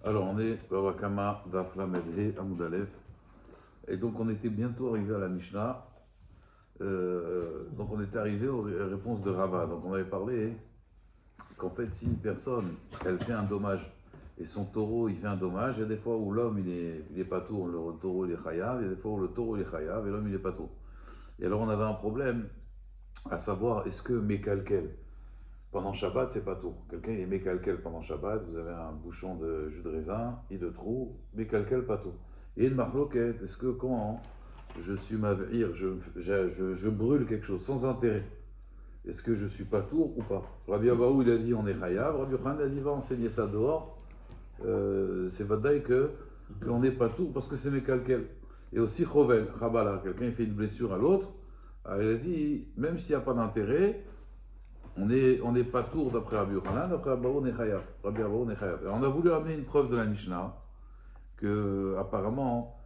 Alors, on est Babakama, Dafla, Medhe, Amoud Aleph. Et donc, on était bientôt arrivé à la Mishnah. Donc, on était arrivé aux réponses de Rava. Donc, on avait parlé qu'en fait, si une personne, elle fait un dommage, et son taureau, il fait un dommage, il y a des fois où l'homme, il est pas tour, le taureau, il est chayav, il y a des fois où le taureau, il est chayav, et l'homme, il est pas tour. Et alors, on avait un problème, à savoir, est-ce que Mekalkel, pendant Shabbat, c'est pas tout. Quelqu'un il est mécalquel pendant Shabbat, vous avez un bouchon de jus de raisin, il le trouve, mécalquel pas tout. Et une marloquette, est-ce que quand je suis mavir, je brûle quelque chose sans intérêt, est-ce que je suis pas tour ou pas? Rabbi Abaou il a dit on est chayav, Rabbi Yochanan il a dit va enseigner ça dehors, c'est vadaï qu'on n'est pas tour parce que c'est mécalquel. Et aussi chovel, chabala, quelqu'un il fait une blessure à l'autre, alors il a dit même s'il n'y a pas d'intérêt, on n'est pas tour d'après Rabbi Yochanan, d'après Rabbi Abaou, on est chayav. Rabbi Abaou, on est chayav. Alors, on a voulu amener une preuve de la Mishnah que, apparemment,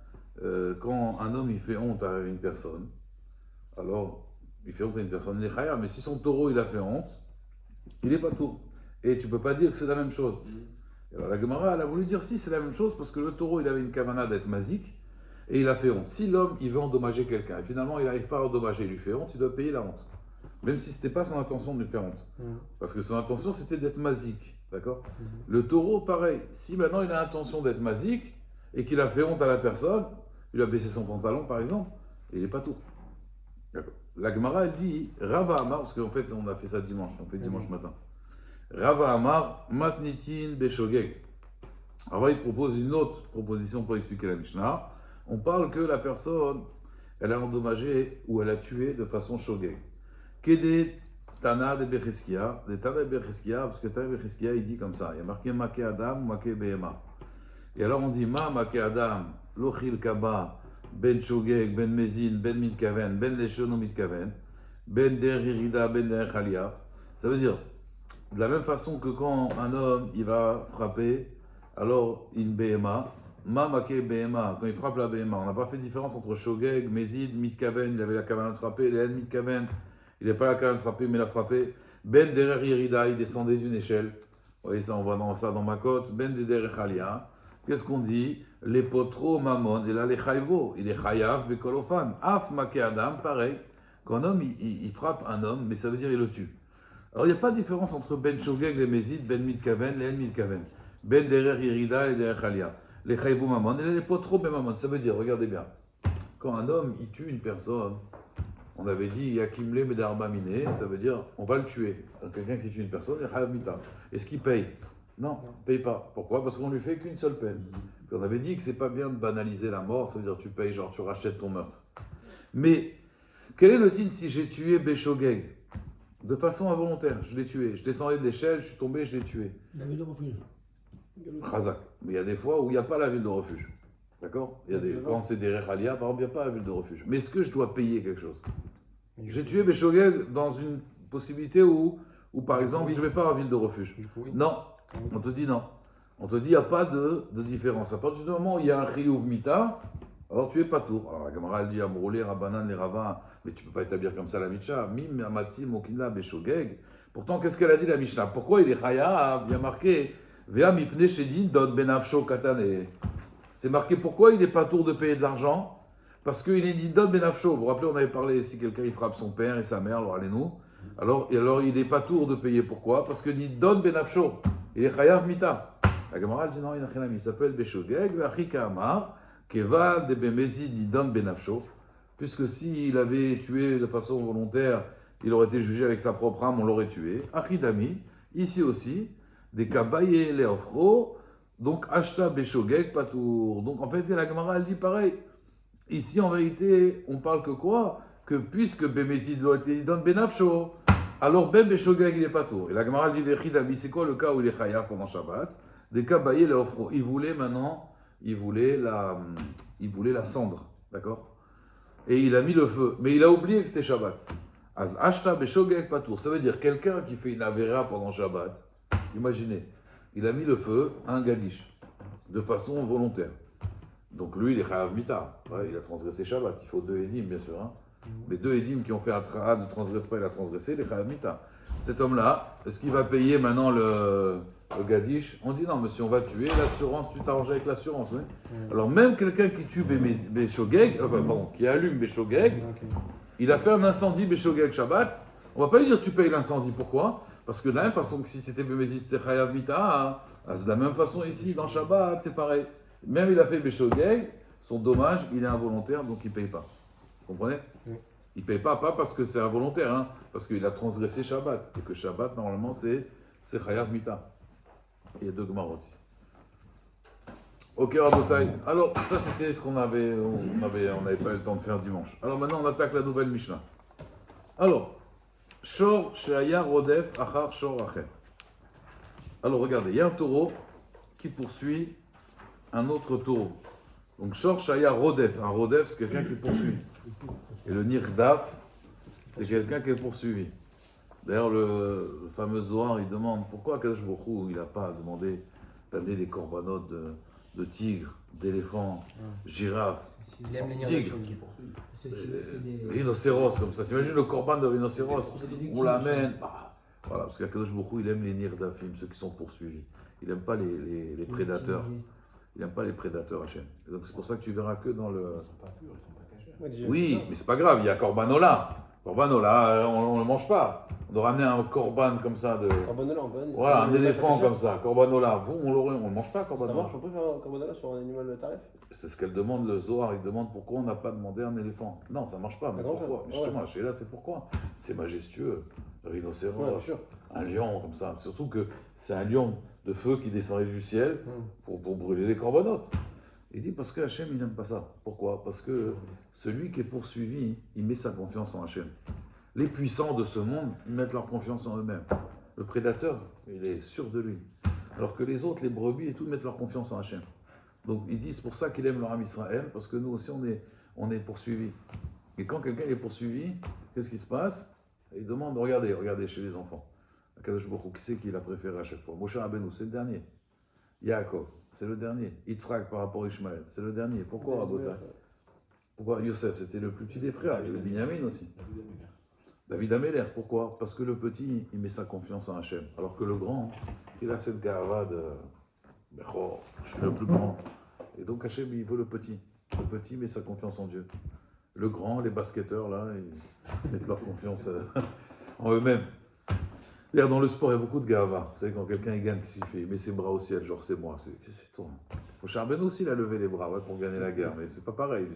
quand un homme il fait honte à une personne, alors il fait honte à une personne, il est chayav. Mais si son taureau il a fait honte, il n'est pas tour. Et tu peux pas dire que c'est la même chose. Alors la Gemara elle a voulu dire si c'est la même chose parce que le taureau il avait une kavana d'être mazik et il a fait honte. Si l'homme il veut endommager quelqu'un et finalement il n'arrive pas à endommager, il lui fait honte, il doit payer la honte. Même si ce n'était pas son intention de lui faire honte. Parce que son intention, c'était d'être mazik. D'accord. Le taureau, pareil. Si maintenant il a l'intention d'être mazik et qu'il a fait honte à la personne, il a baissé son pantalon, par exemple, et il n'est pas tout. D'accord. La Gemara, elle dit Rava Amar, parce qu'en fait, on a fait ça dimanche, on fait dimanche matin. Rava Amar, Matnitin Beshogeg. Alors, il propose une autre proposition pour expliquer la Mishnah. On parle que la personne, elle a endommagé ou elle a tué de façon shogeg. Des Tana de Becheskia, des Tana de Becheskia, parce que Tana de Becheskia, il dit comme ça, il y a marqué Make Adam, Make Behema. Et alors on dit Make Adam, Lochil Kaba, Ben Shogeg, Ben Mezin, Ben Mitkaven, Ben Leshono Mitkaven, Ben Der Irida, Ben Der Chalia. Ça veut dire, de la même façon que quand un homme, il va frapper, alors une Behema, Make Behema, quand il frappe la Behema, on n'a pas fait de différence entre Shogeg, Mezid, Mitkaven, il avait la caverne de frapper, les Mitkaven, il n'est pas la caverne de frapper, mais il a frappé. Ben Derer Yerida, il descendait d'une échelle. Vous voyez ça, on voit ça dans ma côte. Ben Derer Chalia. Qu'est-ce qu'on dit? Les potro mamon, et là les chayvo, il est chayav, bekolofan. Af make adam, pareil. Quand un homme, il frappe un homme, mais ça veut dire il le tue. Alors il n'y a pas de différence entre Ben Shogeg, les Mézides, Ben Mitkaven, les En Mitkaven. Ben Derer Yerida et Derer Chalia. Les chayvo mamon, et là les potro mamon. Ça veut dire, regardez bien, quand un homme, il tue une personne, on avait dit Yakimle Medarba Mine, ça veut dire on va le tuer. Donc, quelqu'un qui tue une personne, il est Chayav Mita. Est-ce qu'il paye? Non, il ne paye pas. Pourquoi? Parce qu'on lui fait qu'une seule peine. Puis on avait dit que c'est pas bien de banaliser la mort, ça veut dire tu payes, genre tu rachètes ton meurtre. Mais quel est le din si j'ai tué Béchogeg de façon involontaire? Je l'ai tué, je descendais de l'échelle, je suis tombé, je l'ai tué. La ville de refuge. Khazak. Mais il y a des fois où il n'y a pas la ville de refuge. D'accord? Quand c'est des Rechalia, par exemple, il n'y a pas la ville de refuge. Mais est-ce que je dois payer quelque chose? J'ai tué Béchogeg dans une possibilité où par exemple, je ne vais pas en ville de refuge. Non, on te dit non. On te dit, il n'y a pas de différence. À partir du moment où il y a un chiyuv mita, alors tu es pas tour. Alors la Gemara, elle dit, Amroulé, Rabanan, les Ravins, mais tu ne peux pas établir comme ça la Mishnah. Mim, Amatsi, Mokinla, Béchogeg. Pourtant, qu'est-ce qu'elle a dit la Mishnah? Pourquoi il est chayav? Il y a marqué, Vea mipne shedin dot benafsho katane. C'est marqué pourquoi il n'est pas tour de payer de l'argent? Parce qu'il est dit Dod Benafsho. Vous vous rappelez, on avait parlé, si quelqu'un il frappe son père et sa mère, alors allez-nous. Alors il n'est pas tour de payer. Pourquoi? Parce que ni Dod Benafsho. Il est Chayav Mita. La Gemara dit non, il n'a rien à il s'appelle Beshogeg, Vachika Amar, Keva de Bemezi ni Dod Benafsho. Puisque s'il avait tué de façon volontaire, il aurait été jugé avec sa propre âme, on l'aurait tué. Achidami, ici aussi, des Kabaye Leofro, donc Ashta Beshogeg Patour. Donc en fait, la Gemara elle dit pareil. Ici, en vérité, on parle que quoi? Que puisque Bémézid doit être dans Benafsho, alors Ben Beshogeg, il n'est pas tout. Et la Gemara dit, c'est quoi le cas où il est chayav pendant Shabbat? Des kabaye le offro. Il voulait maintenant, il voulait la cendre, d'accord? Et il a mis le feu. Mais il a oublié que c'était Shabbat. Az ashta Beshogeg patour. Ça veut dire quelqu'un qui fait une avéra pendant Shabbat. Imaginez, il a mis le feu à un gadish, de façon volontaire. Donc lui, il est chayav mita. Ouais, il a transgressé Shabbat. Il faut 2 édim, bien sûr. Hein. Mais 2 édim qui ont fait un tra'a ne transgressent pas, il a transgressé, il est chayav mita. Cet homme-là, est-ce qu'il va payer maintenant le Gadish, on dit non, monsieur, on va tuer l'assurance, tu t'arranges avec l'assurance. Oui. Alors, même quelqu'un qui tue Béchogeg, qui allume Béchogeg, il a fait un incendie Béchogeg Shabbat, on va pas lui dire tu payes l'incendie. Pourquoi? Parce que de la même façon que si c'était Bémézis, c'était Chayav Mita, de la même façon ici, dans Shabbat, c'est pareil. Même il a fait Béchogeg, son dommage, il est involontaire, donc il ne paye pas. Vous comprenez? Il ne paye pas parce que c'est involontaire, hein, parce qu'il a transgressé Shabbat. Et que Shabbat, normalement, c'est Chayav Mita. Il y a deux Gemarot ici. Ok, Rabotai. Alors, ça, c'était ce qu'on avait. On n'avait pas eu le temps de faire dimanche. Alors, maintenant, on attaque la nouvelle Mishnah. Alors, Shor Sheaya Rodef Achar Shor Acher. Alors, regardez, il y a un taureau qui poursuit un autre taureau. Donc, Shor Sheaya Rodef. Un Rodef, c'est quelqu'un qui poursuit. Et le Nirdaf, c'est quelqu'un qui est poursuivi. D'ailleurs, le fameux Zohar, il demande pourquoi Kadosh Baruch Hu, il n'a pas demandé d'amener des corbanotes de tigres, d'éléphants, girafes, tigres, rhinocéros, comme ça. T'imagines le corban de rhinocéros? On l'amène. Voilà, parce qu'Akadosh Baruch Hu, il aime les nirdafim, ceux qui sont poursuivis. Il n'aime pas les prédateurs. Il n'aime pas les prédateurs, Hachem. Donc c'est pour ça que tu verras que dans le. Oui, mais c'est pas grave, il y a Corbanola. Corbanola, on ne le mange pas. On doit ramener un corban comme ça de. Corbanola, voilà, un éléphant comme ça. Corbanola, vous, on ne le mange pas, Corbanola. Ça marche, on peut faire un corbanola sur un animal de tarif? C'est ce qu'elle demande, le Zohar, il demande pourquoi on n'a pas demandé un éléphant. Non, ça ne marche pas, mais pourquoi? Justement, chez là, c'est pourquoi. C'est majestueux, rhinocéros, un lion comme ça. Surtout que c'est un lion de feu qui descendait du ciel pour brûler les corbanotes. Il dit parce que Hachem, il n'aime pas ça. Pourquoi? Parce que celui qui est poursuivi, il met sa confiance en Hachem. Les puissants de ce monde, ils mettent leur confiance en eux-mêmes. Le prédateur, il est sûr de lui. Alors que les autres, les brebis et tout, mettent leur confiance en Hachem. Donc il dit, c'est pour ça qu'il aime leur âme Israël, parce que nous aussi, on est poursuivis. Et quand quelqu'un est poursuivi, qu'est-ce qui se passe? Il demande, regardez chez les enfants. Akadosh Baruch Hu, qui c'est qu'il a préféré à chaque fois? Moshe Rabbeinu, c'est le dernier. Yaakov, c'est le dernier. Yitzhak par rapport à Ishmaël, c'est le dernier. Pourquoi Rabotai? Pourquoi Yosef, c'était le plus petit des frères, il y avait Binyamin aussi. David Améler, pourquoi? Parce que le petit, il met sa confiance en Hachem. Alors que le grand, il a cette gava de je suis le plus grand. Et donc Hachem, il veut le petit. Le petit met sa confiance en Dieu. Le grand, les basketteurs, là, ils mettent leur confiance en eux-mêmes. D'ailleurs, dans le sport, il y a beaucoup de gava. Vous savez, quand quelqu'un il gagne, qu'est-ce qu'il fait? Il met ses bras au ciel, genre c'est moi, c'est toi. Moshe Rabbeinu aussi, il a levé les bras pour gagner la guerre, mais c'est pas pareil.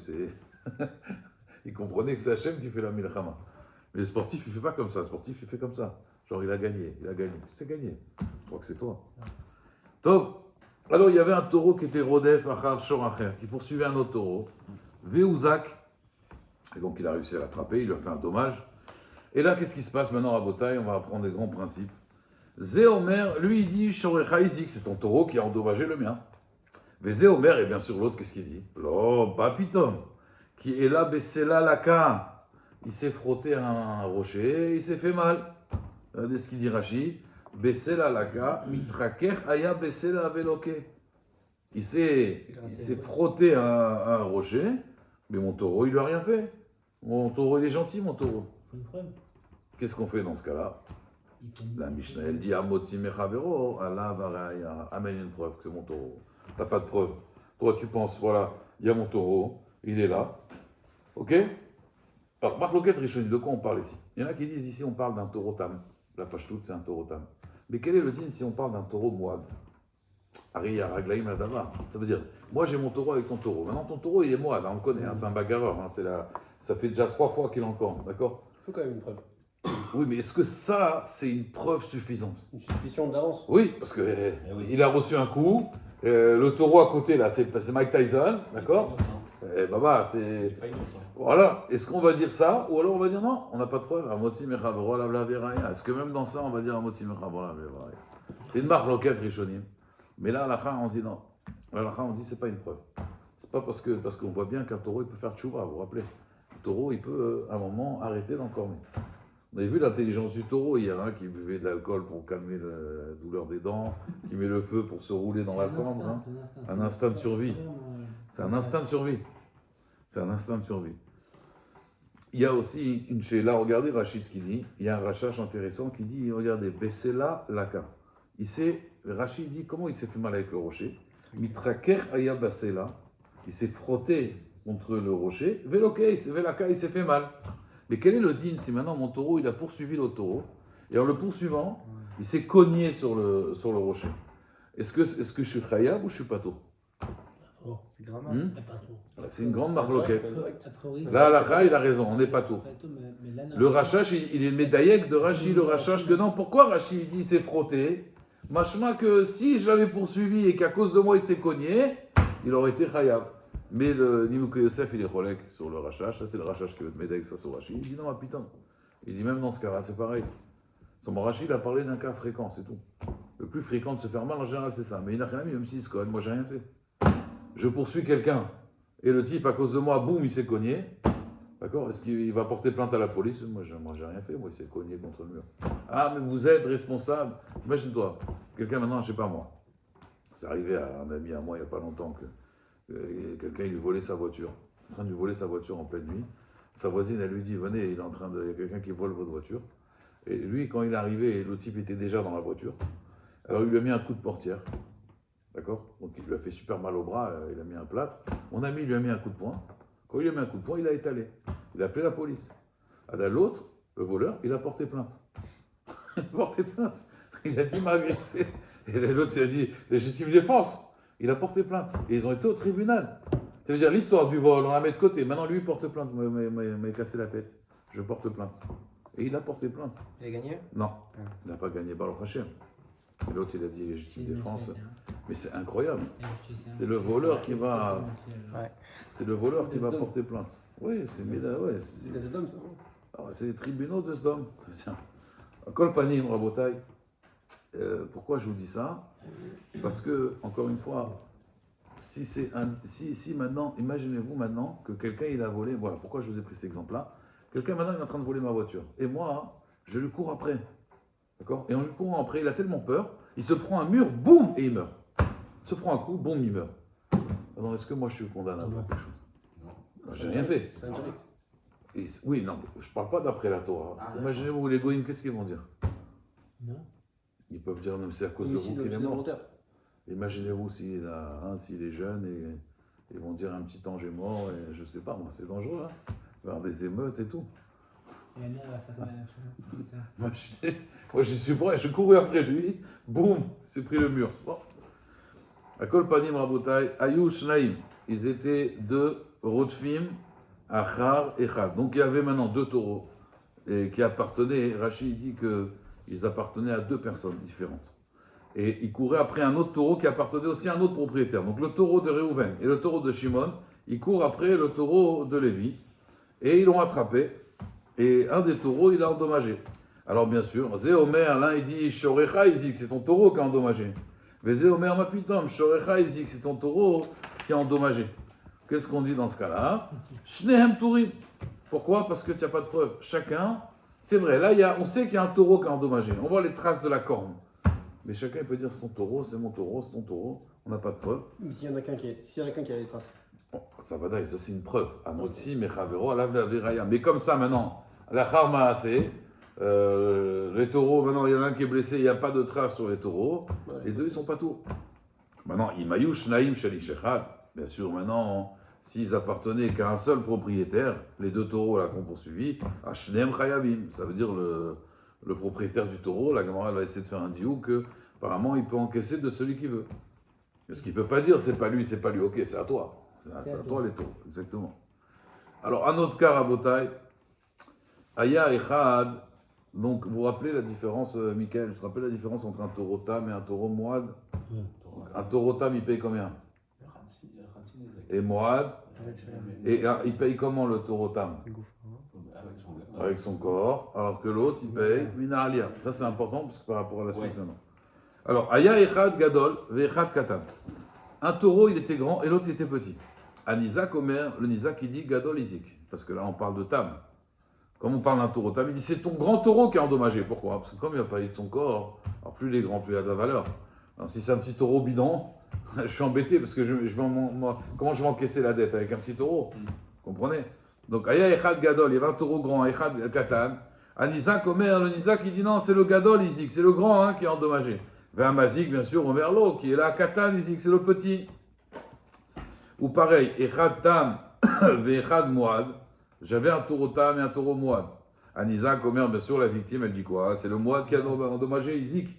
Il comprenait que c'est Hachem qui fait la milchama. Mais le sportif, il ne fait pas comme ça. Le sportif, il fait comme ça. Genre, il a gagné. C'est gagné. Je crois que c'est toi. Tov. Alors, il y avait un taureau qui était Rodef, Achar, Shor Acher, qui poursuivait un autre taureau. Veouzak. Et donc, il a réussi à l'attraper. Il lui a fait un dommage. Et là, qu'est-ce qui se passe maintenant à Botaï? On va apprendre des grands principes. Zéomer, lui, il dit Shorecha Izik, c'est ton taureau qui a endommagé le mien. Zéomer, et bien sûr, l'autre, qu'est-ce qu'il dit? Lo, Papitom, qui est là, Bessela Laka. Il s'est frotté à un rocher, il s'est fait mal. Regardez ce qu'il dit Rachid. Bessela Laka, Mitraker Aya Bessela Veloke. Il s'est frotté à un rocher, mais mon taureau, il lui a rien fait. Mon taureau, il est gentil, mon taureau. Qu'est-ce qu'on fait dans ce cas-là? La Mishnah, elle dit Amotzi Mechavero, Allah Varaya. Amène une preuve que c'est mon taureau. T'as pas de preuve. Toi, tu penses, voilà, il y a mon taureau, il est là. Ok? Alors, Marloquet Rishoni, de quoi on parle ici? Il y en a qui disent ici, on parle d'un taureau tam. La pashtout, c'est un taureau tam. Mais quel est le din si on parle d'un taureau moad? Ariya, Raglaim, Adava. Ça veut dire, moi j'ai mon taureau avec ton taureau. Maintenant, ton taureau, il est moad, hein, on le connaît, hein, c'est un bagarreur. Hein, ça fait déjà 3 fois qu'il est encore, d'accord? Il faut quand même une preuve. Oui, mais est-ce que ça, c'est une preuve suffisante? Une suspicion d'avance? Oui, parce que il a reçu un coup. Le taureau à côté, là, c'est Mike Tyson, d'accord? Baba, c'est. Voilà. Est-ce qu'on va dire ça? Ou alors on va dire non, on n'a pas de preuve. Est-ce que même dans ça, on va dire c'est une marque loquette Rishonim. Mais là, à la fin, on dit non. À la fin, on dit c'est pas une preuve. C'est pas parce qu'on voit bien qu'un taureau, il peut faire tchouva, vous vous rappelez? Le taureau, il peut, à un moment, arrêter d'encorner. On avait vu l'intelligence du taureau hier, hein, qui buvait de l'alcool pour calmer la douleur des dents, qui met le feu pour se rouler dans la cendre. Hein. Un instinct de survie. C'est un instinct de survie. C'est un instinct de survie. Il y a aussi une là, regardez Rachid ce qu'il dit. Il y a un rachach intéressant qui dit, regardez, Bessela Laka. Rachid dit comment il s'est fait mal avec le rocher. Mitraker ayabasela, il s'est frotté contre le rocher. Velaka, il s'est fait mal. Mais quel est le din si maintenant mon taureau, il a poursuivi l'autre taureau, et en le poursuivant, il s'est cogné sur le rocher. Est-ce que je suis khayab ou je suis pato? C'est grammar. C'est une grande marloquette. C'est direct. Là, la il a raison, on n'est pas tout. Le Rachash, il est médaillek de Rashi, le Rachash, que non, pourquoi Rashi il dit il s'est frotté? Machma que si je l'avais poursuivi et qu'à cause de moi il s'est cogné, il aurait été khayab. Mais le Nimouke Yosef, il est cholek sur le Rachash, ça c'est le Rachash qui veut être médaillek, ça sur Rashi. Il dit non, ma putain. Il dit même dans ce cas-là, c'est pareil. Son Rashi, il a parlé d'un cas fréquent, c'est tout. Le plus fréquent de se faire mal en général, c'est ça. Mais il n'a rien mis, même s'il se cogne, moi j'ai rien fait. Je poursuis quelqu'un, et le type, à cause de moi, boum, il s'est cogné. D'accord? Est-ce qu'il va porter plainte à la police? Moi, j'ai rien fait, moi, il s'est cogné contre le mur. Ah, mais vous êtes responsable. Imagine-toi, quelqu'un maintenant, je sais pas moi, c'est arrivé à un ami à moi il n'y a pas longtemps que quelqu'un, il lui volait sa voiture. En train de lui voler sa voiture en pleine nuit. Sa voisine, elle lui dit, venez, il y a quelqu'un qui vole votre voiture. Et lui, quand il est arrivé, le type était déjà dans la voiture. Alors, il lui a mis un coup de portière. D'accord? Donc il lui a fait super mal au bras, il a mis un plâtre. Mon ami lui a mis un coup de poing. Quand il lui a mis un coup de poing, il a étalé. Il a appelé la police. L'autre, le voleur, il a porté plainte. Il a porté plainte. Il a dit, il m'a agressé. Et l'autre, il a dit, légitime défense. Il a porté plainte. Et ils ont été au tribunal. Ça veut dire l'histoire du vol, on la met de côté. Maintenant, lui, il porte plainte. Il m'a cassé la tête. Je porte plainte. Et il a porté plainte. Il a gagné? Non, il n'a pas gagné Baruch Hashem. Et l'autre, il a dit légitime défense. Mais c'est incroyable. C'est le voleur qui va. C'est le voleur qui va porter plainte. Oui, c'est ouais, C'est des hommes, ça. c'est les tribunaux de Sdom. Kol panim, Rabotai. Pourquoi je vous dis ça? Parce que, encore une fois, si maintenant, imaginez-vous maintenant que quelqu'un il a volé. Voilà, pourquoi je vous ai pris cet exemple-là. Quelqu'un maintenant il est en train de voler ma voiture. Et moi, je lui cours après. D'accord? Et en lui courant après, il a tellement peur, il se prend un mur, boum, et il meurt. Il se prend un coup, boum, il meurt. Alors, est-ce que moi je suis condamnable à quelque chose? Non, j'ai rien fait. C'est indirect. Oui, non, je ne parle pas d'après la Torah. Imaginez-vous les goïms, qu'est-ce qu'ils vont dire? Non. Ils peuvent dire, non, c'est à cause de vous qu'il est mort. Imaginez-vous s'il est jeune et ils vont dire un petit ange est mort, et je sais pas, moi, c'est dangereux, hein. Il va y avoir des émeutes et tout. Et Anna va faire comme ça. Moi, je suis prêt, je couru après lui, boum, c'est pris le mur. Bon. Akol panim rabotai, ayush naim. Ils étaient deux rotfim, achar et chad. Donc il y avait maintenant deux taureaux qui appartenaient, Rachid dit qu'ils appartenaient à deux personnes différentes. Et ils couraient après un autre taureau qui appartenait aussi à un autre propriétaire. Donc le taureau de Réhouven et le taureau de Shimon, ils courent après le taureau de Lévi. Et ils l'ont attrapé. Et un des taureaux, il a endommagé. Alors bien sûr, Zéomer, l'un il dit Shorecha Izik, c'est ton taureau qui a endommagé. Mais Zéomer Mapitom, Shorecha Izik, c'est ton taureau qui a endommagé. Qu'est-ce qu'on dit dans ce cas-là? Shnehem Tourim. Pourquoi? Parce que tu n'as pas de preuve. Chacun, c'est vrai, là on sait qu'il y a un taureau qui a endommagé. On voit les traces de la corne. Mais chacun peut dire c'est ton taureau, c'est mon taureau, c'est ton taureau. On n'a pas de preuve. Mais s'il y en a qu'un qui a les traces. Bon, ça va d'ailleurs, ça c'est une preuve. Amotsi, Mechavero, Alav la Viraya. Mais comme ça maintenant, la Kharma assez, les taureaux, maintenant il y en a un qui est blessé, il n'y a pas de traces sur les taureaux. Ouais. Les deux ils sont pas tours. Maintenant, Imayush Naïm Shalishechad. Bien sûr, maintenant, s'ils appartenaient qu'à un seul propriétaire, les deux taureaux là qu'on poursuivit, Ashnem Chayavim. Ça veut dire le propriétaire du taureau, la Gemara va essayer de faire un diou que apparemment il peut encaisser de celui qu'il veut. Parce qu'il ne peut pas dire c'est pas lui, ok, c'est à toi. C'est à toi les taureaux, exactement. Alors, un autre cas, Rabotai, Aya Echad, donc vous vous rappelez la différence, Michael, tu te rappelles la différence entre un taureau tam et un taureau moad? Un taureau tam, il paye combien? Et moad? Et il paye comment le taureau tam? Avec son corps, alors que l'autre, il paye Minalia. Ça, c'est important, parce que par rapport à la suite maintenant. Alors, Aya Echad Gadol, Vechad Katan. Un taureau, il était grand et l'autre, il était petit. À Nizak Omer, le Nizak, il dit Gadol Izik. Parce que là, on parle de Tam. Comme on parle d'un taureau Tam, il dit c'est ton grand taureau qui est endommagé. Pourquoi? Parce que comme il n'a pas eu de son corps, alors plus il est grand, plus il a de la valeur. Alors, si c'est un petit taureau bidon, je suis embêté parce que comment je vais encaisser la dette avec un petit taureau? Vous comprenez? Donc, Aya Echad Gadol, il y avait un taureau grand, Echad Katan. À Nizak Omer, le Nizak, il dit non, c'est le Gadol Izik, c'est le grand qui est endommagé. Ve'amazik, bien sûr, Omerlo, qui est là, Katan, Izik, c'est le petit. Ou pareil, Echad Tam, Ve'echad Moad. J'avais un taureau Tam et un taureau Moad. Anizak, Omer, bien sûr, la victime, elle dit quoi? C'est le Moad qui a endommagé Izik.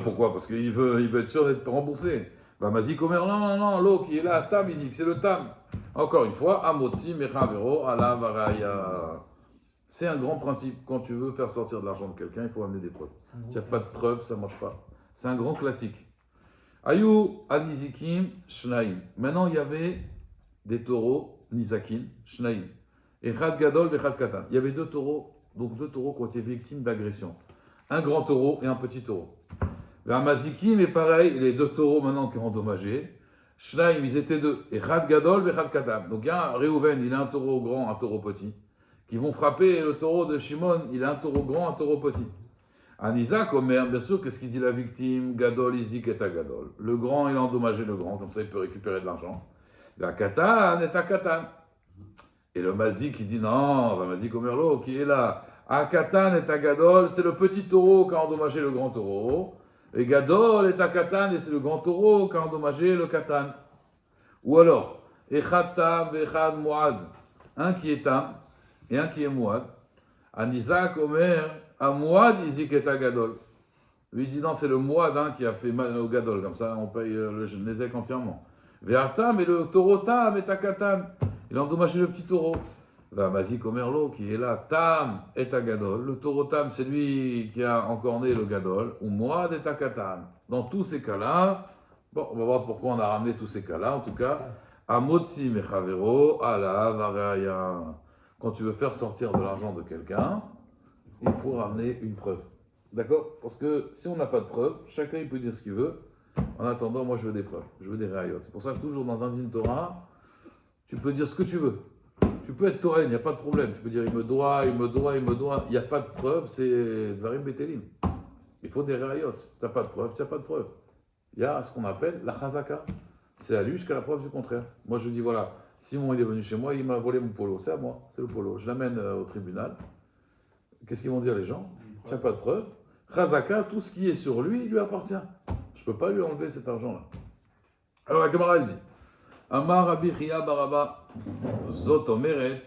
Pourquoi? Parce qu'il veut être sûr d'être remboursé. Ve'amazik, Omer, non, l'eau qui est là, Tam, Izik, c'est le Tam. Encore une fois, Amotzi, Mechavero, Ala, Varaya. C'est un grand principe. Quand tu veux faire sortir de l'argent de quelqu'un, il faut amener des preuves. S'il n'y a pas de preuves, ça ne marche pas. C'est un grand classique. Ayou, Anizikim, Shnaim. Maintenant, il y avait des taureaux, Nizakim, Shnaim. Et Chad Gadol et Chad Katan. Il y avait deux taureaux qui ont été victimes d'agression. Un grand taureau et un petit taureau. Amazikim est pareil, les deux taureaux maintenant qui ont endommagé. Shnaim, ils étaient deux. Et Chad Gadol et Chad Katan. Donc il y a Réhouven, il a un taureau grand, un taureau petit. Qui vont frapper le taureau de Shimon, il a un taureau grand, un taureau petit. Anizak, Omer, bien sûr, qu'est-ce qu'il dit la victime? Gadol, Izik et Gadol. Le grand, il a endommagé le grand, comme ça il peut récupérer de l'argent. La Katan est à Katan. Et le Mazik, il dit non, le Mazik Omerlo, qui est là. À Katan est à Gadol, c'est le petit taureau qui a endommagé le grand taureau. Et Gadol est à Katan, et c'est le grand taureau qui a endommagé le Katan. Ou alors, Echad Tam, Echad Moad. Un qui est Tam, et un qui est Mouad. Anizak, Omer, à Mouad, Izik et Gadol. Lui dit non, c'est le Mouad qui a fait mal au Gadol, comme ça on paye le Nezek entièrement. Ve'atam, et le taureau Tam et Katan. Il a endommagé le petit taureau. Mazik Omerlo, qui est là, Tam et Gadol. Le taureau Tam, c'est lui qui a encore né le Gadol, ou Mouad et Katan. Dans tous ces cas-là, bon, on va voir pourquoi on a ramené tous ces cas-là, en tout cas, Amotzi Mechavero, Ala, Varaya. Quand tu veux faire sortir de l'argent de quelqu'un, il faut ramener une preuve. D'accord? Parce que si on n'a pas de preuve, chacun il peut dire ce qu'il veut. En attendant, moi je veux des preuves, je veux des rayot. C'est pour ça que toujours dans un din Torah, tu peux dire ce que tu veux. Tu peux être Torah, il n'y a pas de problème. Tu peux dire il me doit. Il n'y a pas de preuve, c'est Dvarim Betelim. Il faut des rayot. Tu n'as pas de preuve, tu n'as pas de preuve. Il y a ce qu'on appelle la chazaka. C'est à lui jusqu'à la preuve du contraire. Moi je dis voilà. Simon, il est venu chez moi, il m'a volé mon polo. C'est à moi, c'est le polo. Je l'amène au tribunal. Qu'est-ce qu'ils vont dire les gens? Tu n'as pas de preuve. Chazaka, tout ce qui est sur lui, il lui appartient. Je ne peux pas lui enlever cet argent-là. Alors la Gemara, elle dit Amar Rabbi Chia Baraba Zot Omeret.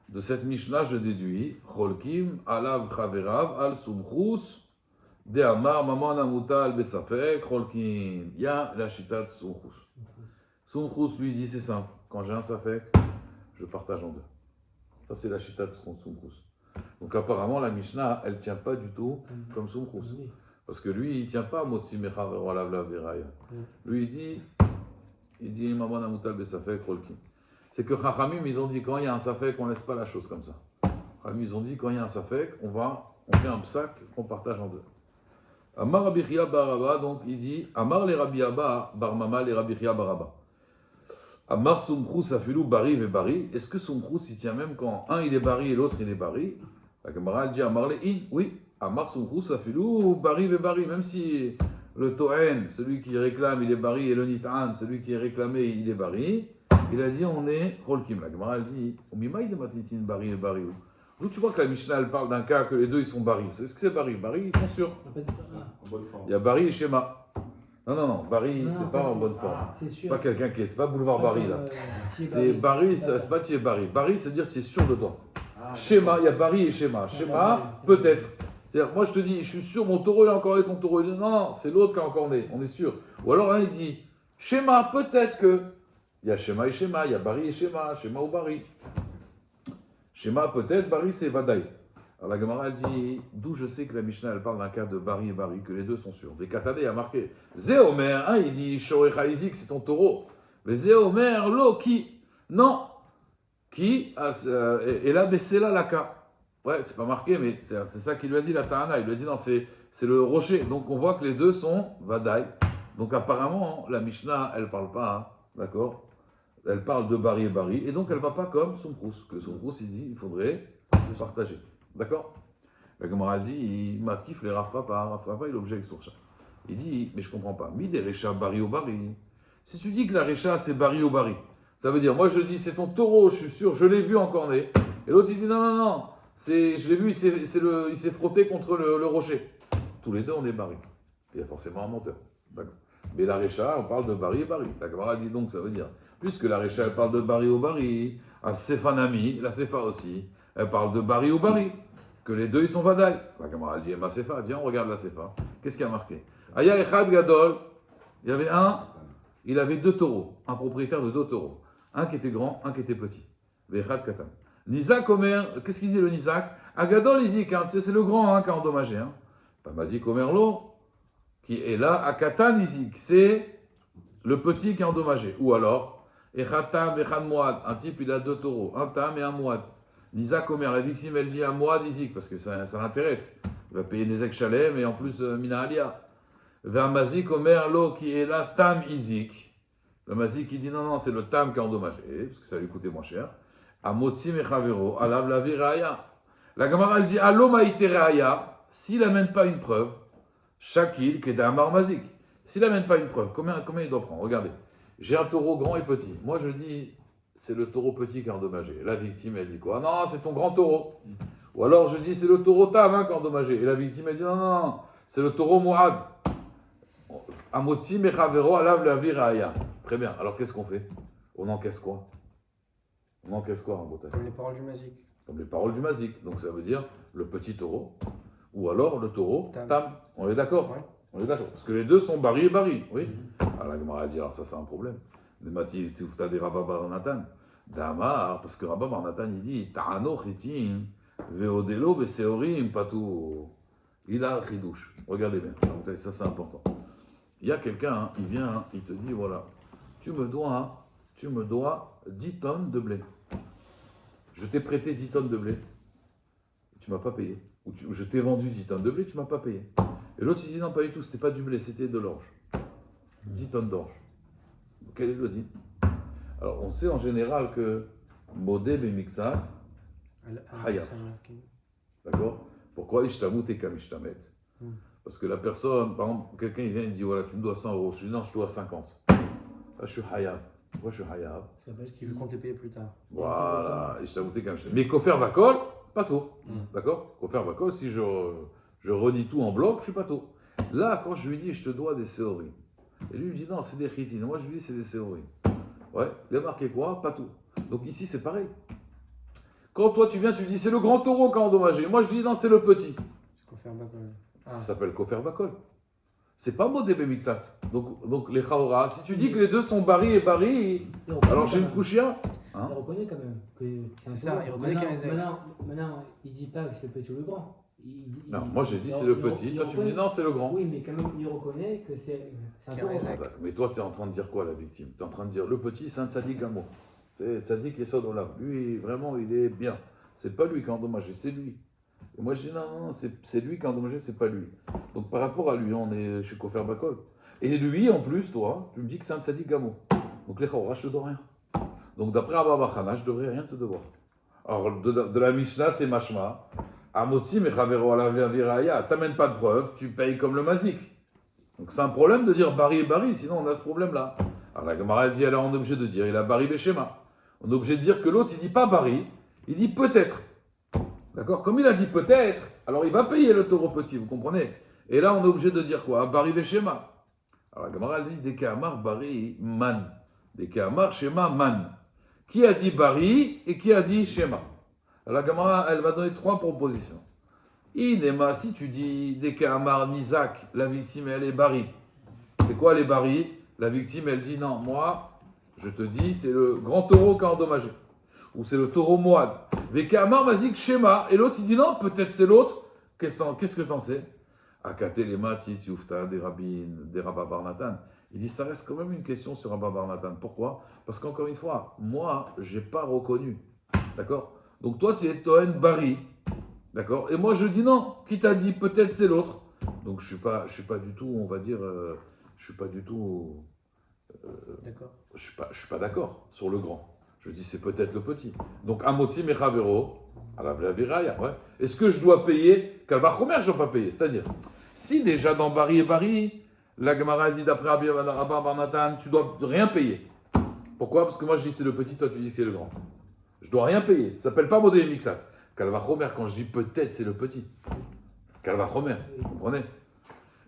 De cette Mishnah, je déduis Cholkim, Alav Chaverav, Al Sumchus, De Amar, Maman Amutal Besafek, Cholkim. Il y a la chita de Sumchus. Sumchus lui dit c'est simple. Quand j'ai un safek, je partage en deux. Ça, c'est la chita de Sumchus. Donc, apparemment, la Mishnah, elle ne tient pas du tout comme Sumchus. Parce que lui, il ne tient pas Motzi Mechavero Alav la Veraya. Lui, il dit Maman Amutal Besafek, Rolkim. C'est que Chachamim, ils ont dit quand il y a un safek, on ne laisse pas la chose comme ça. Chachamim, ils ont dit quand il y a un safek, on fait un psak, on partage en deux. Amar Rabbi Chia Baraba, donc il dit Amar les Rabbi Abba, Bar Mama les Rabbi Chia Baraba. Amar Sumchus Afilou Bari ve Bari. Est-ce que Sumchus il tient même quand un il est Bari et l'autre il est Bari? La Gemara dit Amar le In, oui. Amar Sumchus Afilou Bari ve Bari. Même si le Toen, celui qui réclame, il est Bari, et le Nitan, celui qui est réclamé, il est Bari, il a dit on est Rolkim. La Gemara dit Omimaï de Matitin Bari et Bari. D'où tu vois que la Mishnah elle parle d'un cas que les deux ils sont Bari. Vous savez ce que c'est Bari? Bari, ils sont sûrs. Il y a Bari et Shema. Non, Bari, c'est pas en bonne forme. C'est sûr. Pas quelqu'un qui est, c'est pas boulevard Bari là. C'est Bari, c'est pas Thier Bari. Bari, c'est dire tu es sûr de toi. Schéma, il y a Bari et Schéma. Schéma, peut-être. C'est-à-dire, moi je te dis, je suis sûr, mon taureau il est encore né, ton taureau il est... Non, c'est l'autre qui est encore né, on est sûr. Ou alors un il dit, Schéma, peut-être que. Il y a Schéma et Schéma, il y a Bari et Schéma, Schéma ou Bari. Schéma, peut-être, Bari c'est Vadaï. Alors la Gemara dit, d'où je sais que la Mishnah elle parle d'un cas de Bari et Bari, que les deux sont sûrs. Des Katane a marqué. Zéomer, il dit Shorecha Izik, c'est ton taureau. Mais Zéomer, lo, qui? Non. Qui? Et là, c'est là la ka. Ouais, c'est pas marqué, mais c'est ça qu'il lui a dit la Tahana. Il lui a dit non, c'est le rocher. Donc on voit que les deux sont Vadaï. Donc apparemment, la Mishnah, elle parle pas, d'accord? Elle parle de Bari et Bari, et donc elle va pas comme Sumchus. Que Sumchus, il dit, il faudrait partager. D'accord? La Gemara dit, Matkif les Rav Papa, il objecte sur ça. Il dit, mais je comprends pas. Mi des Recha Bari ou Bari. Si tu dis que la Recha c'est Bari ou Bari, ça veut dire, moi je dis, c'est ton taureau, je suis sûr, je l'ai vu encore né. Et l'autre il dit, non, je l'ai vu, il s'est frotté contre le rocher. Tous les deux on est Bari. il y a forcément un monteur. D'accord. Mais la Récha, on parle de Bari et Bari. La Gemara dit donc, ça veut dire, puisque la Récha, elle parle de Bari au Bari, à Sefanami, la Sefa aussi, elle parle de Bari au Bari, que les deux, ils sont Vadaï. La Gemara, elle dit, ma Sefa, viens, on regarde la Sefa. Qu'est-ce qu'il y a marqué? Aya Echad Gadol, il y avait il avait 2 taureaux, un propriétaire de 2 taureaux. Un qui était grand, un qui était petit. Vechad Katan. Nizak Omer, qu'est-ce qu'il dit le Nizak? Agadol Izik, hein, c'est le grand qui a endommagé. Hein. Mazik Omer Lo, qui est là, Akatan Izik, c'est le petit qui a endommagé. Ou alors, Echatam, Echad Moad, un type il a 2 taureaux, un tam et un Moad. Nizak Omer, la victime elle dit un Moad Izik, parce que ça l'intéresse. Il va payer Nezek Shalem et en plus Mina Alia. Mazik Omer Lo, qui est là, Tam Izik. Le Mazik il dit non, c'est le tam qui a endommagé, parce que ça lui coûtait moins cher. Amotzi Mechavero, Alav Lavi Raya. La Gemara elle dit Allo Maïte Raya, s'il n'amène pas une preuve, Shakil Kedamar Mazik. S'il n'amène pas une preuve, combien il doit prendre? Regardez, j'ai un taureau grand et petit. Moi je dis, c'est le taureau petit qui a endommagé. La victime elle dit quoi? Non, c'est ton grand taureau. Ou alors je dis, c'est le taureau tam qui a endommagé. Et la victime elle dit non, c'est le taureau Mouad. Amotzi Mechavero, Alav Lavi Raya. Très bien, alors qu'est-ce qu'on fait? On encaisse quoi? On encaisse quoi en Bretagne? Comme les paroles du Mazik. Comme les paroles du Mazik. Donc ça veut dire le petit taureau, ou alors le taureau Tam. tam. On est d'accord? Ouais. On est d'accord. Parce que les deux sont Bari et Bari. Oui. Alors la Gemara a dit, alors ça c'est un problème. Les Mati, tu as des Rabba Bar Natan. Damar, parce que Rabba Bar Natan il dit, Ta'ano chitin, veodelo beseorim patou. Il a chidouche. Regardez bien. Alors, ça c'est important. Il y a quelqu'un, il vient, il te dit, voilà, tu me dois 10 tonnes de blé. Je t'ai prêté 10 tonnes de blé, tu m'as pas payé. Ou je t'ai vendu 10 tonnes de blé, tu m'as pas payé. Et l'autre il dit non, pas du tout, c'était pas du blé, c'était de l'orge. 10 tonnes d'orge. Quel est le dit? Alors on sait en général que Modé Bemixat, Hayab. D'accord? Pourquoi Ishtamut et Kamishtamet? Parce que la personne, par exemple, quelqu'un il vient et me dit voilà, tu me dois 100 euros. Je dis non, je te dois 50. Là, je suis hayab. Pourquoi je suis hayab? Parce qu'il veut qu'on t'ait payé plus tard. Voilà, et je t'ai goûté comme ça. Mais Kofer Bakol, pas tout. D'accord? Kofer Bakol, si je renie tout en bloc, je suis pas tout. Là, quand je lui dis je te dois des séorim, et lui il me dit non, c'est des chitines. Moi je lui dis c'est des séorim. Ouais, il a marqué quoi? Pas tout. Donc ici c'est pareil. Quand toi tu viens, tu lui dis c'est le grand taureau qui a endommagé. Moi je dis non, c'est le petit. C'est qu'on fait un bakol. Ça s'appelle Kofer Bakol. C'est pas Modé Bemixat. Donc les Chaora, si tu dis que les deux sont Bari et Bari, alors j'ai une couchia. Il reconnaît quand même que c'est un C'est ça, taureau. il reconnaît qu'il y a un zèque. Maintenant, il dit pas que c'est le petit ou le grand. Non, moi j'ai dit c'est le petit, toi tu me dis non, c'est le grand. Oui, mais quand même, il reconnaît que c'est un Qu'il y a un taureau. zèque. Mais toi tu es en train de dire quoi la victime? Tu es en train de dire le petit c'est un tzaddik gamo. C'est tzaddik Yesod Olam. Lui vraiment il est bien. C'est pas lui qui a endommagé, c'est lui. Et moi je dis non, c'est lui qui a endommagé, c'est pas lui. Donc par rapport à lui, on est chez Kofer Bakol. Et lui en plus, toi, tu me dis que c'est un tzaddik gamo. Donc les Chaora, je te dois rien. Donc d'après Abba Bachana, je devrais rien te devoir. Alors de la Mishnah, c'est Mashma. Amotzi mechavero ala viraya. T'amènes pas de preuves, tu payes comme le mazik. Donc c'est un problème de dire Bari et Bari, sinon on a ce problème-là. Alors la Gemara dit, alors on est obligé de dire, il a Bari Beshema. On est obligé de dire que l'autre, il dit pas Bari, il dit peut-être. D'accord? Comme il a dit peut-être, alors il va payer le taureau petit, vous comprenez? Et là, on est obligé de dire quoi? Bari Beshema. Alors la Gemara dit, Deke Amar Bari Man. Deke Amar Shema Man. Qui a dit Bari et qui a dit Shema? La Gemara, elle va donner 3 propositions. Inema, si tu dis Deke Amar Nizak, la victime, elle est Bari. C'est quoi les Bari? La victime, elle dit non, moi, je te dis, c'est le grand taureau qui a endommagé. Ou c'est le taureau Moad. Deke Amar Mazik Shema. Et l'autre, il dit non, peut-être c'est l'autre. Qu'est-ce que t'en sais? Akate les mati, tiufta, des rabbins, des Rabba Bar Natan. Il dit, ça reste quand même une question sur Rabba Bar Natan. Pourquoi? Parce qu'encore une fois, moi, je n'ai pas reconnu. D'accord? Donc toi, tu es Toen Bari. D'accord? Et moi, je dis non. Qui t'a dit? Peut-être c'est l'autre. Donc je suis pas du tout, on va dire, je suis pas du tout... D'accord. Je suis pas d'accord sur le grand. Je dis c'est peut-être le petit. Donc Amotzi Mechavero, à la Viraya, ouais. Est-ce que je dois payer? Kalvachomer, je ne dois pas payer. C'est-à-dire, si déjà dans Bari et Bari, la Gemara dit d'après Rabba Bar Natan, tu dois rien payer. Pourquoi? Parce que moi je dis c'est le petit, toi tu dis que c'est le grand. Je dois rien payer. Ça s'appelle pas Modé Mixat. Kalvachomer, quand je dis peut-être c'est le petit. Kalvachomer, vous comprenez?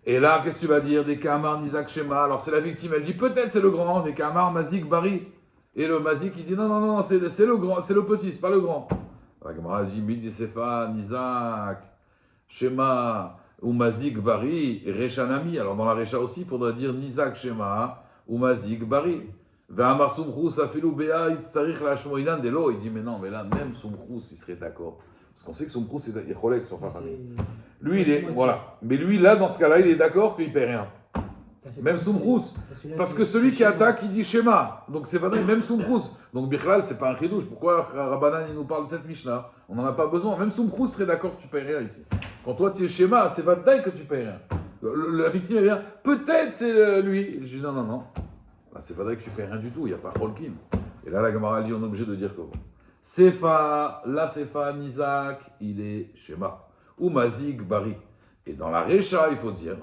Et là, qu'est-ce que tu vas dire? Des Kamar, Nizak, Shema. Alors c'est la victime, elle dit peut-être c'est le grand, des Kamar, Mazik, Bari. Et le Mazik, il dit non, c'est le grand, c'est le petit, c'est pas le grand. La Gemara, elle dit Midi Sefa, Nizak, Shema, ou Mazik, Bari, et Reshanami. Alors dans la Resha aussi, il faudrait dire Nizak, Shema, ou Mazik, Bari. Ve'amar Sumchus, Afilu Bea, Itztarich, Lashmoinan, Delo. Il dit mais non, mais là, même Sumchus, il serait d'accord. Parce qu'on sait que Sumchus, c'est Yecholek, son frère. Lui, il est, voilà. Mais lui, là, dans ce cas-là, il est d'accord qu'il ne paie rien. Même Sumchus. Parce que celui qui attaque, il dit Shema. Donc c'est vrai, même Sumchus. Donc Bichlal, c'est pas un chidouche. Pourquoi Rabbanan, il nous parle de cette Mishnah? On n'en a pas besoin. Même Sumchus serait d'accord que tu ne payes rien ici. Quand toi, tu es Shema, c'est Vadaï que tu ne payes rien. La victime, elle vient, peut-être c'est lui. Je dis non. Là, c'est Vadaï que tu ne payes rien du tout. Il n'y a pas Cholkim. Et là, la Gemara dit, on est obligé de dire comment. Sefa, Nizak, il est Shema. Ou Mazik Bari. Et dans la Recha, il faut dire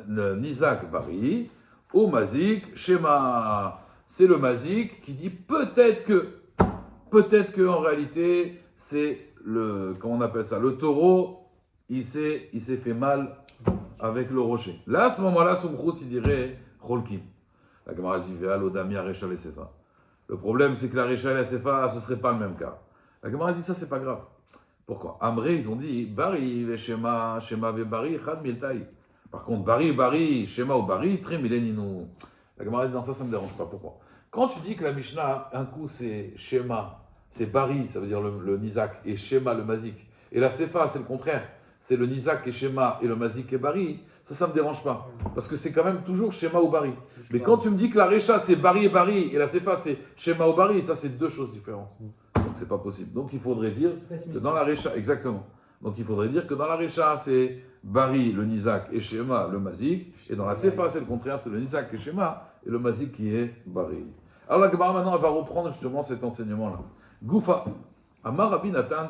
Nizak Bari, ou Mazik Shema. C'est le Mazik qui dit peut-être que en réalité, c'est le, comment on appelle ça, le taureau, il s'est fait mal avec le rocher. Là, à ce moment-là, Sumchus, il dirait Cholkim. La Gemara dit Ve'al Odami Recha le Sefa. Le problème, c'est que la Recha et la Sefa, ce ne serait pas le même cas. La Gemara dit ça, c'est pas grave. Pourquoi? Amré, ils ont dit Bari, Shema, Bari, Chad Miltaï. Par contre, Bari, Shema ou Bari, très millénino. La Gemara dit non, ça ne me dérange pas. Pourquoi? Quand tu dis que la Mishnah, un coup c'est Shema, c'est Bari, ça veut dire le Nizak, et Shema, le Mazik. Et la Sefa, c'est le contraire. C'est le Nizak et Shema, et le Mazik et Bari. Ça ne me dérange pas. Parce que c'est quand même toujours Shema ou Bari. Mais quand tu me dis que la Recha, c'est Bari et Bari, et la Sefa, c'est Shema ou Bari, ça, c'est deux choses différentes. Donc c'est pas possible. Donc il faudrait dire que dans la Recha, exactement. Donc il faudrait dire que dans la Recha, c'est Bari, le Nizak, et Shema, le Mazik. Et dans la Sefa, c'est le contraire, c'est le Nizak et Shema, et le Mazik qui est Bari. Alors la Gemara maintenant, elle va reprendre justement cet enseignement-là. Goufa, Amar Rabbi Natan,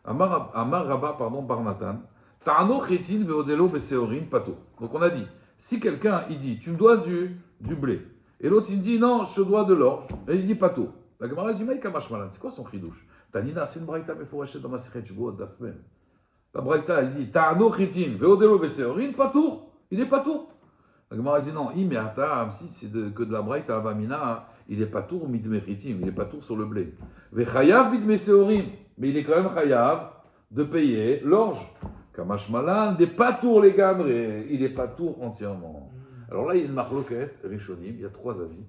Amar Rabba, Bar Natan, Ta'ano Chetin ve'odelo beseorin pato. Donc on a dit, si quelqu'un, il dit, tu me dois du blé, et l'autre il me dit, non, je te dois de l'orge, et il dit pato. La Gemara dit, Maïka Mashmalan, c'est quoi son chidouche? Tanina, c'est une braïta, mais il faut racheter dans ma sechet, je vois, dafmen. La braïta, elle dit, Ta'ano Chetin ve'odelo beseorin patour. Il est patour. La Gemara dit, non, si c'est que de la braïta avamina, il est patour midme chitim, il est patour sur le blé. Vechayav midme seorim, mais il est quand même chayav de payer l'orge. Kamashmalan, des patours les gamrés, il est patour entièrement. Alors là, il y a une marloquette, Rishonim, il y a trois avis.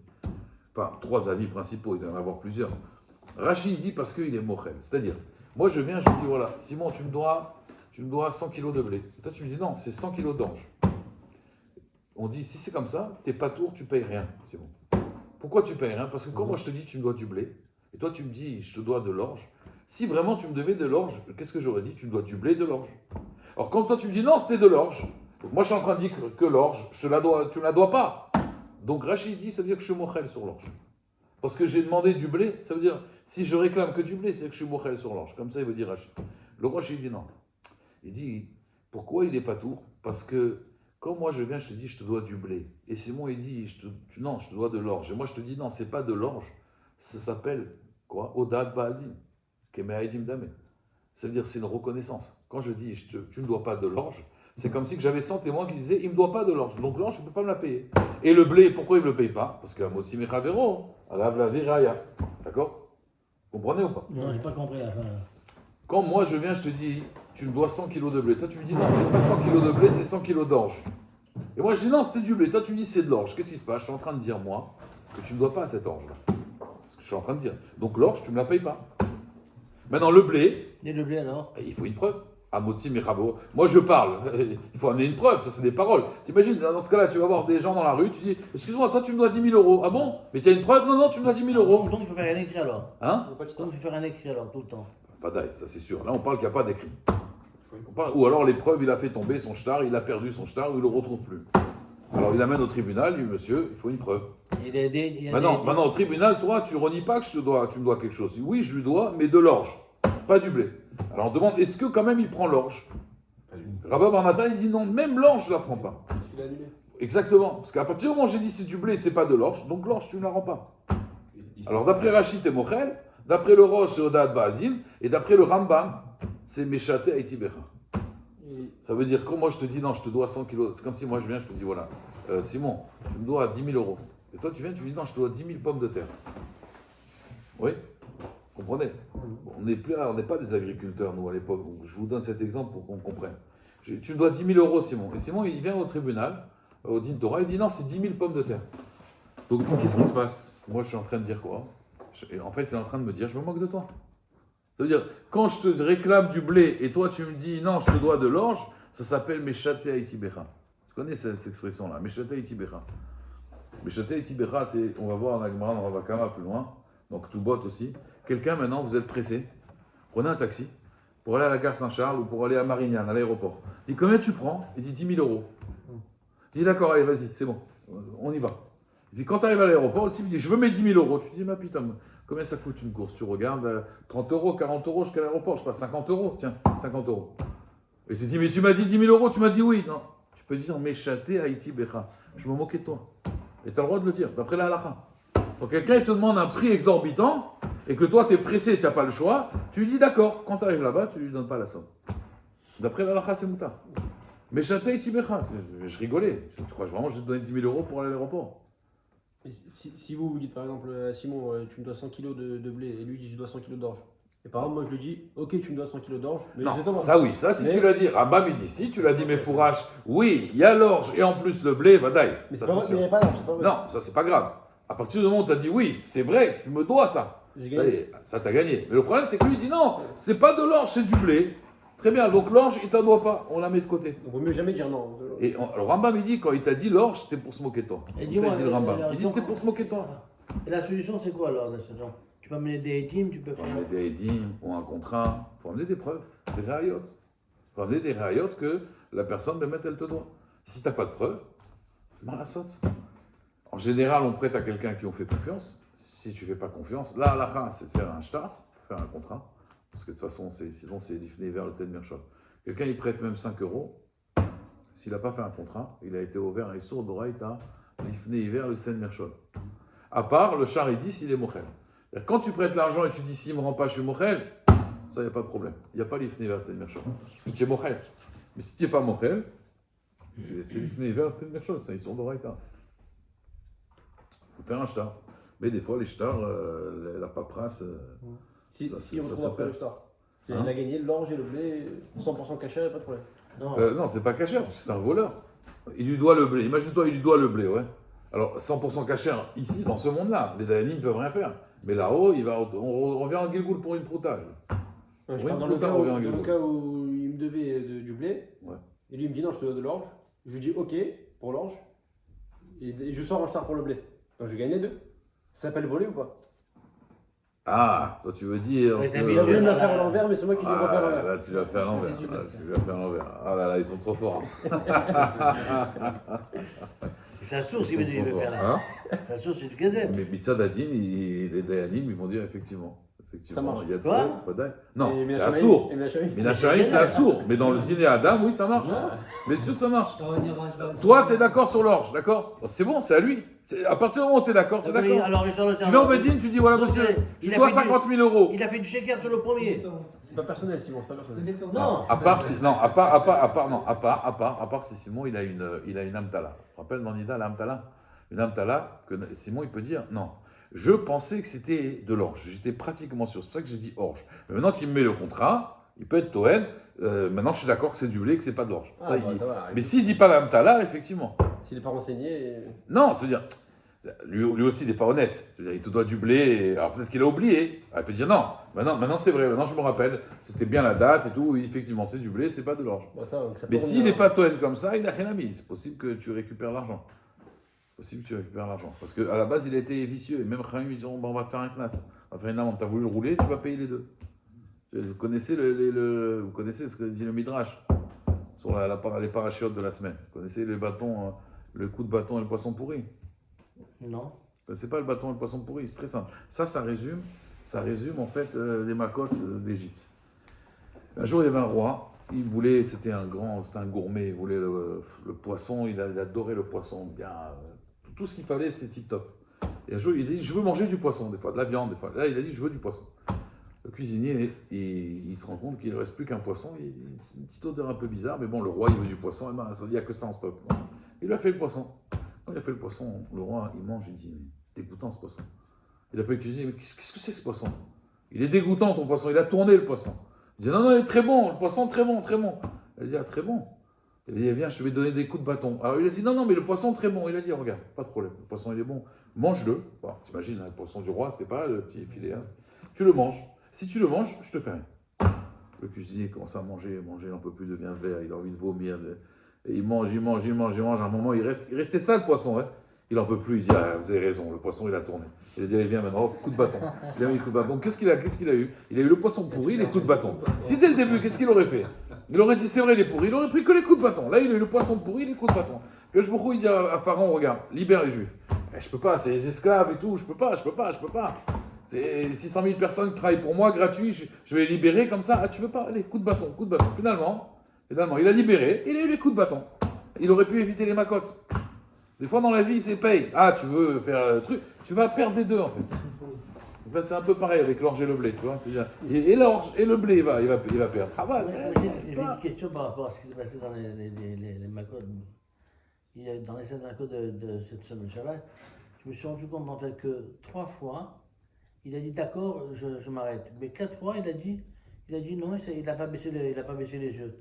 Enfin, trois avis principaux, il doit y en avoir plusieurs. Rachid dit parce qu'il est mochel. C'est-à-dire, moi je viens, je dis voilà, Simon, tu me dois 100 kilos de blé. Et toi tu me dis non, c'est 100 kilos d'orge. On dit, si c'est comme ça, t'es patour, tu payes rien, Simon. Pourquoi tu payes rien? Parce que quand moi je te dis tu me dois du blé, et toi tu me dis je te dois de l'orge, si vraiment tu me devais de l'orge, qu'est-ce que j'aurais dit? Tu me dois du blé et de l'orge. Alors quand toi tu me dis non, c'est de l'orge, donc moi je suis en train de dire que l'orge, tu ne la dois pas. Donc Rachid dit, ça veut dire que je suis mochel sur l'orge. Parce que j'ai demandé du blé, ça veut dire, si je réclame que du blé, c'est que je suis mochel sur l'orge. Comme ça il veut dire Rachid. Le Rachid dit non. Il dit, pourquoi il n'est pas tour? Parce que quand moi je viens, je te dis, je te dois du blé. Et Simon il dit, non, je te dois de l'orge. Et moi je te dis, non, c'est pas de l'orge. Ça s'appelle, quoi? Odad Ba'adim. Keme'aïdim Dame. Ça veut dire, c'est une reconnaissance. Quand je dis, tu ne dois pas de l'orge, c'est comme si que j'avais 100 témoins qui disaient, il ne me doit pas de l'orge. Donc l'orge, je ne peux pas me la payer. Et le blé, pourquoi il ne me le paye pas? Parce qu'à Motsi Mechavero, alav la viraya. D'accord? Vous comprenez ou pas? Non, j'ai pas compris la fin. Quand moi je viens, je te dis, tu me dois 100 kilos de blé. Toi, tu me dis, non, c'est pas 100 kilos de blé, c'est 100 kilos d'orge. Et moi, je dis, non, c'est du blé. Toi, tu me dis, c'est de l'orge. Qu'est-ce qui se passe? Je suis en train de dire, moi, que tu ne dois pas à cette orge-là. C'est ce que je suis en train de dire. Donc, l'orge, tu ne me la payes pas. Maintenant, le blé. Et le blé alors? Il faut une preuve. Amotsi Mechabo. Moi, je parle. Il faut amener une preuve. Ça, c'est des paroles. T'imagines, dans ce cas-là, tu vas voir des gens dans la rue, tu dis, excuse-moi, toi, tu me dois 10 000 euros. Ah bon? Mais tu as une preuve? Non, tu me dois 10 000 euros. Donc, il faut faire un écrit alors. Hein? Donc, il faut faire un écrit alors, tout le temps. Fadaï, ça c'est sûr. Là, on parle qu'il n'y a pas d'écrit. Ou alors l'épreuve, il a fait tomber son shtar, il a perdu son shtar, ou il ne le retrouve plus. Alors il amène au tribunal, il dit, monsieur, il faut une preuve. Maintenant, au tribunal, toi, tu ne renies pas que tu me dois quelque chose. Oui, je lui dois, mais de l'orge, pas du blé. Alors on demande, est-ce que quand même il prend l'orge? Rabba Bar Natan, il dit non, même l'orge, je ne la prends pas. Parce qu'il a annulé. Exactement. Parce qu'à partir du moment où j'ai dit c'est du blé, c'est pas de l'orge, donc l'orge, tu ne la rends pas. Alors d'après Rachid, t'es Mochel, d'après le Roche, c'est Odad Ba'adim, et d'après le Rambam, c'est Meshate Aitibecha. Ça veut dire que moi je te dis non, je te dois 100 kilos. C'est comme si moi je viens, je te dis voilà, Simon, tu me dois 10 000 euros. Et toi tu viens, tu me dis non, je te dois 10 000 pommes de terre. Oui, vous comprenez? On n'est pas des agriculteurs nous à l'époque. Donc, je vous donne cet exemple pour qu'on comprenne. Tu me dois 10 000 euros Simon. Et Simon il vient au tribunal, au Din Torah, il dit non, c'est 10 000 pommes de terre. Donc qu'est-ce qui se passe? Moi je suis en train de dire quoi? En fait il est en train de me dire je me moque de toi. Ça veut dire, quand je te réclame du blé et toi tu me dis non, je te dois de l'orge, ça s'appelle Meshate Haïti Becha. Tu connais cette expression-là, Meshate Haïti Becha. Meshate Haïti Becha, c'est, on va voir dans la Gemara, dans Rav Akama plus loin, donc Toubot aussi. Quelqu'un maintenant, vous êtes pressé, prenez un taxi pour aller à la gare Saint-Charles ou pour aller à Marignane, à l'aéroport. Il dit combien tu prends? Il dit 10 000 euros. Il dit d'accord, allez, vas-y, c'est bon, on y va. Et puis quand tu arrives à l'aéroport, le type dit je veux mes 10 000 euros. Tu te dis mais putain, combien ça coûte une course? Tu regardes 30 euros, 40 euros jusqu'à l'aéroport, je sais pas, 50 euros, tiens, 50 euros. Et tu te dis mais tu m'as dit 10 000 euros, tu m'as dit oui. Non, tu peux dire Meshate Haïti Becha. Je me moquais de toi. Et tu as le droit de le dire, d'après la halakha. Donc quelqu'un il te demande un prix exorbitant et que toi tu es pressé, tu n'as pas le choix, tu lui dis d'accord. Quand tu arrives là-bas, tu lui donnes pas la somme. D'après la halakha, c'est mouta. Meshate Haïti Becha. Je rigolais. Tu crois vraiment que je vais te donner 10 000 euros pour aller à l'aéroport? Et si vous dites par exemple à Simon, tu me dois 100 kilos de blé, et lui dit je dois 100 kilos d'orge. Et par exemple, moi je lui dis, ok, tu me dois 100 kilos d'orge, mais Non, exactement. ça oui, ça si Mais- tu l'as dit, Rambam il dit, si tu l'as dit, mes fourrages, oui, il y a l'orge et en plus le blé, vadaï. Mais Ça, c'est pas c'est vrai, mais il n'y sûr. a pas d'orge, c'est pas vrai. Non, ça c'est pas grave. À partir du moment où tu as dit oui, c'est vrai, tu me dois ça. J'ai Ça y gagné. est, ça t'a gagné. Mais le problème c'est que lui il dit non, c'est pas de l'orge, c'est du blé. Très bien, donc l'orge il t'en doit pas, on la met de côté. On vaut mieux jamais dire non. Et le Rambam il dit, quand il t'a dit l'orge, c'était pour se moquer de toi. Et Comme ça, dis-moi, il dit le Rambam. alors, Il dit donc- c'était pour se moquer de toi. Et la solution, c'est quoi alors, la solution? Tu peux amener des étimes, tu peux. Il faut amener des édim ou un contrat, il faut amener des preuves, des rayotes. Il faut amener des rayotes que la personne, Bémet, elle te doit. Si tu n'as pas de preuves, mal la saute. En général, on prête à quelqu'un qui on fait confiance. Si tu ne fais pas confiance, là, à la fin, c'est de faire un shtar, faire un contrat. Parce que de toute façon, sinon, c'est l'ifné vers le tel mirchol. Quelqu'un, il prête même 5 euros. S'il n'a pas fait un contrat, il a été ouvert un sourd d'oreille à l'ifné hiver le tel mirchol. À part, le char, il dit s'il est mochel. C'est-à-dire, quand tu prêtes l'argent et tu dis s'il ne me rend pas, je suis mochel, ça, il n'y a pas de problème. Il n'y a pas l'ifné vers le tel mirchol. Parce que tu es mochel. Mais si tu n'es pas mochel, c'est l'ifné vers le tel mirchol. C'est un sourd d'oreille. Il faut faire un shtar. Mais des fois, les shtars, la paperasse. Si Ça, si ça on se retrouve après fait. le star. Hein? Il a gagné l'orge et le blé, 100% caché, pas de problème. Non. Non, c'est pas cachère, parce que c'est un voleur. Il lui doit le blé. Imagine-toi, il lui doit le blé, ouais. Alors, 100% cachère, ici, dans ce monde-là, les Dayanim ne peuvent rien faire. Mais là-haut, on revient en Gilgoul pour une proutage. Je Oui, parle dans tout le cas à où, revient en dans le Guillemot. cas où il me devait du blé, Ouais. et lui il me dit non, je te dois de l'orge. Je lui dis ok pour l'orge, et je sors en star pour le blé. Donc je gagne les deux. Ça s'appelle voler ou pas? Ah, toi, tu veux dire. Ouais, c'est que- Il a voulu me la là, faire à là. l'envers, mais c'est moi qui l'ai refait à Ah, l'envers. là, tu l'as fait à l'envers. C'est du Ah, best. tu l'as fait à l'envers. Ah là là, ils sont trop forts. Et ça se tourne s'il veut Ils sont trop faire forts. là. Hein? Ça se tourne, c'est du gazelle. Mais Mitzad Adin, les Dayanim, ils vont dire effectivement. Ça marche. Il y a de Quoi pas d'ail. Non, Et c'est Menachem- assourd. et Menachem- Mais Nacharim, c'est assourd. Mais dans le dîner Adam, oui, ça marche. Mais sûr que ça marche. Toi, tu es d'accord sur l'orge, d'accord? C'est bon, c'est à lui. À partir du moment où tu es d'accord, tu es d'accord. Alors, il sort le Tu vas au Bedin, tu dis voilà, Donc, monsieur, il je a dois fait du- 50 000 euros. Il a fait du shaker sur le premier. C'est pas personnel, Simon, c'est pas personnel. Non. À part si, non, à part si Simon il a une amtala. Tu te rappelles dans Nida la amtala? Une amtala que Simon il peut dire non. Je pensais que c'était de l'orge. J'étais pratiquement sûr. C'est pour ça que j'ai dit orge. Mais maintenant qu'il me met le contrat, il peut être Toen. Maintenant je suis d'accord que c'est du blé, que c'est pas de l'orge. Ah, Ça, bah, il- ça va. Mais s'il dit pas la amtala, effectivement. S'il n'est pas renseigné. Non, c'est-à-dire, lui aussi, il n'est pas honnête. C'est-à-dire, il te doit du blé, alors peut-être qu'il a oublié. Alors, il peut dire non, maintenant c'est vrai, maintenant je me rappelle, c'était bien la date et tout, oui, effectivement, c'est du blé, c'est pas de l'orge. Bon, ça, donc ça Mais peut s'il revenir. n'est pas Toen comme ça, il n'a rien à mis. C'est possible que tu récupères l'argent. C'est possible que tu récupères l'argent. Parce qu'à la base, il a été vicieux. Et même Khamim, ils diront, bon, on va te faire un knas. On va faire une amende. Tu as voulu le rouler, tu vas payer les deux. Vous connaissez, vous connaissez ce que dit le Midrash sur les parachutes de la semaine. Vous connaissez les bâtons, le coup de bâton et le poisson pourri. Non. C'est pas le bâton et le poisson pourri, c'est très simple. Ça résume en fait les macotes d'Égypte. Un jour, il y avait un roi, il voulait, c'était un gourmet, il voulait le poisson, il adorait le poisson, bien, tout ce qu'il fallait, c'est tip top. Et un jour, il dit, je veux manger du poisson, des fois, de la viande, des fois. Là, il a dit, je veux du poisson. Le cuisinier, il se rend compte qu'il ne reste plus qu'un poisson. C'est une petite odeur un peu bizarre, mais bon, le roi, il veut du poisson. Et ben, ça dit, il n'y a que ça en stock. Bon. Il a fait le poisson. Quand il a fait le poisson, le roi, il mange, il dit, mais dégoûtant ce poisson. Il appelle le cuisinier, mais qu'est-ce que c'est ce poisson? Il est dégoûtant ton poisson, il a tourné le poisson. Il dit, non, il est très bon, le poisson très bon, très bon. Il dit, ah, très bon. Il dit, viens, je vais donner des coups de bâton. Alors il a dit, non, mais le poisson très bon. Il a dit, regarde, pas de problème, le poisson il est bon, mange-le. Bon, t'imagines, hein, le poisson du roi, c'était pas le petit filet. Hein. Tu le manges. Si tu le manges, je te fais rien. Le cuisinier commence à manger, il n'en peut plus, devient vert, il a envie de vomir. Et il mange. À un moment, il restait ça le poisson. Hein. Il n'en peut plus, il dit, ah, vous avez raison, le poisson il a tourné. Il a dit, allez, viens maintenant, coup de bâton. Il a mis le coup de bâton. Donc qu'est-ce qu'il a eu? Il a eu le poisson pourri, les coups de bâton. Si dès le début, qu'est-ce qu'il aurait fait? Il aurait dit, c'est vrai, il est pourri, il aurait pris que les coups de bâton. Là, il a eu le poisson pourri, les coups de bâton. Que je il dit à Pharaon, regarde, libère les Juifs. Je peux pas, c'est les esclaves et tout, je peux pas. C'est 600 000 personnes qui travaillent pour moi, gratuit, je vais les libérer comme ça. Ah, tu veux pas? Allez, coup de bâton. Finalement, il a libéré, il a eu les coups de bâton. Il aurait pu éviter les macottes. Des fois dans la vie, c'est paye. Ah, tu veux faire le truc, tu vas perdre les deux en fait. Donc là, c'est un peu pareil avec l'orge et le blé, tu vois. Et l'orge et le blé, il va perdre. Ah, J'ai une question par rapport à ce qui s'est passé dans les macotes. Dans les 7 macotes de cette semaine Shabbat, je me suis rendu compte en fait que 3 fois, il a dit d'accord, je m'arrête. Mais 4 fois, il a dit non, il n'a pas baissé les yeux.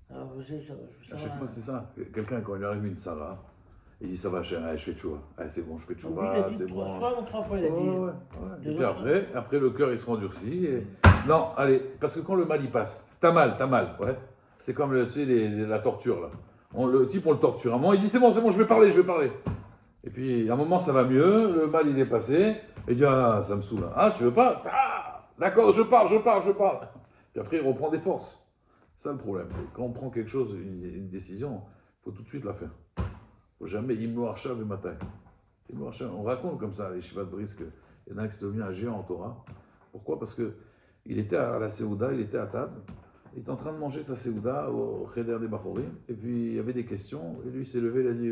Alors, à chaque fois, c'est ça. Quelqu'un, quand il arrive une Sarah, il dit ça va, je fais tchouva. C'est bon, je fais tchouva, c'est bon. 3 fois, il a dit. Ouais. Et puis après, le cœur, il se endurcit. Et... Non, allez, parce que quand le mal, il passe, t'as mal, ouais. C'est comme, tu sais, la torture, là. Le type, on le torture. À un moment, il dit c'est bon, je vais parler. Et puis, à un moment, ça va mieux, le mal, il est passé. Et il dit, ah, ça me saoule. Ah, tu veux pas? Ah, d'accord, je parle. Puis après, il reprend des forces. C'est ça le problème. Quand on prend quelque chose, une décision, il faut tout de suite la faire. Il ne faut jamais Imlo Arshav et Matai. On raconte comme ça, les Shivat Bris, qu'il y en a qui se devient un géant en Torah. Pourquoi? Parce qu'il était à la Séouda, il était à table, il était en train de manger sa Séouda au Cheder des Bachorim, et puis il y avait des questions, et lui il s'est levé, il a dit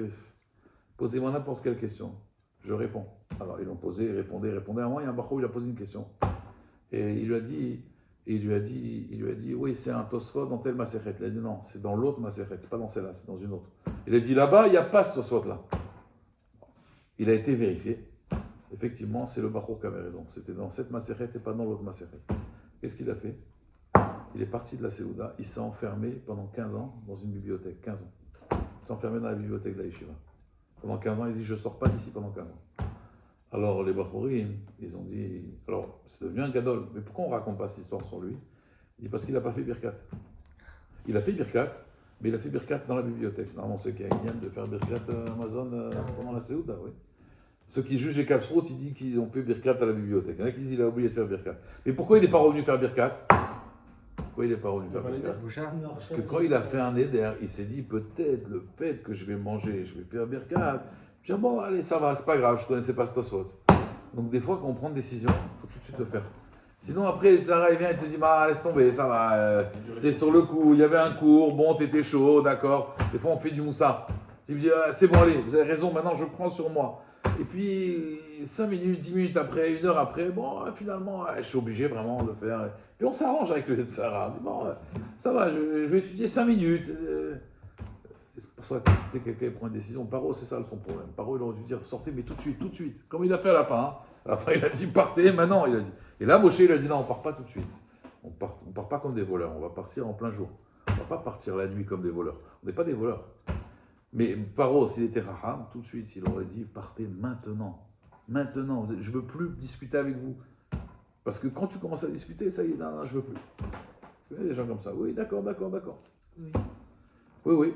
posez-moi n'importe quelle question, je réponds. Alors ils l'ont posé, il répondait. À un moment, il y a un Bachor, il a posé une question, et il lui a dit, oui, c'est un Tosfot dans tel Masechet. Il a dit, non, c'est dans l'autre Masechet, c'est pas dans celle-là, c'est dans une autre. Il a dit, là-bas, il n'y a pas ce Tosfot-là. Il a été vérifié. Effectivement, c'est le Bachour qui avait raison. C'était dans cette Masechet et pas dans l'autre Masechet. Qu'est-ce qu'il a fait? Il est parti de la Séouda, il s'est enfermé pendant 15 ans dans une bibliothèque. 15 ans. Il s'est enfermé dans la bibliothèque de la Yeshiva. Pendant 15 ans, il dit, je ne sors pas d'ici pendant 15 ans. Alors les Bachorim, ils ont dit, alors c'est devenu un gadol, mais pourquoi on ne raconte pas cette histoire sur lui? Il dit parce qu'il n'a pas fait Birkat. Il a fait Birkat, mais il a fait Birkat dans la bibliothèque. Normalement, c'est qu'il y a une de faire Birkat Amazon pendant la Séouda, oui. Ceux qui jugent les Kafsrout, ils disent qu'ils ont fait Birkat à la bibliothèque. Il y en a qui disent qu'il a oublié de faire Birkat. Mais pourquoi il n'est pas revenu faire Birkat? Parce que quand il a fait un éder, il s'est dit peut-être le fait que je vais manger, je vais faire Birkat. Je dis bon, allez, ça va, c'est pas grave, je ne connaissais pas ce Tosfot. Donc des fois, quand on prend une décision, il faut tout de suite le faire. Sinon, après, Sarah, il vient et te dit bah, laisse tomber, ça va, t'es sur le coup, il y avait un cours, bon, t'étais chaud, d'accord. Des fois, on fait du moussard. Tu me dis c'est bon, allez, vous avez raison, maintenant je prends sur moi. Et puis, 5 minutes, 10 minutes après, 1 heure après, bon, finalement, je suis obligé vraiment de faire. Puis on s'arrange avec le Sarah. On dit bon, ça va, je vais étudier 5 minutes. C'est pour ça que dès que quelqu'un prend une décision, Paro, c'est ça son problème. Paro, il aurait dû dire sortez, mais tout de suite. Comme il a fait à la fin. Hein. À la fin, il a dit partez, maintenant, il a dit. Et là, Moshe, il a dit non, on part pas tout de suite. On part pas comme des voleurs, on va partir en plein jour. On va pas partir la nuit comme des voleurs. On n'est pas des voleurs. Mais Paro, s'il était raham, tout de suite, il aurait dit partez maintenant. Maintenant, je veux plus discuter avec vous. Parce que quand tu commences à discuter, ça y est, non, je veux plus. Il y a des gens comme ça. Oui, d'accord. Oui.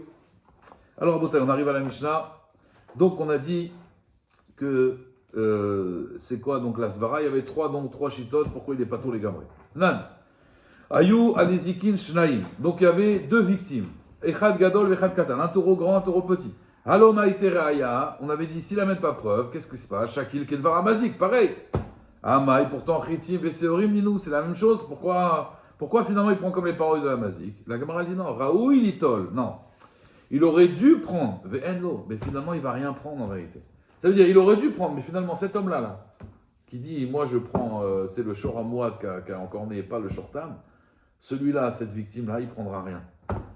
Alors, on arrive à la Mishnah. Donc, on a dit que c'est quoi donc la svara? Il y avait 3 chitotes. Pourquoi il n'est pas tous les gamrés? Nan. Ayu anizikin shnaim. Donc, il y avait 2 victimes. Echad gadol, echad katan. Un taureau grand, un taureau petit. Alona itereaya. On avait dit s'il n'amène pas preuve, qu'est-ce qui se passe? Shakil kedvar amazik. Pareil. Amaï, pourtant, chitim, veseorim, ninou. C'est la même chose. Pourquoi finalement il prend comme les paroles de la mazik? La Gemara dit non. Raoui litol. Non. Il aurait dû prendre, mais finalement il ne va rien prendre en vérité. Ça veut dire il aurait dû prendre, mais finalement cet homme-là, qui dit moi je prends, c'est le Shoramouad qui a encore né, pas le Shortam, celui-là, cette victime-là, il prendra rien.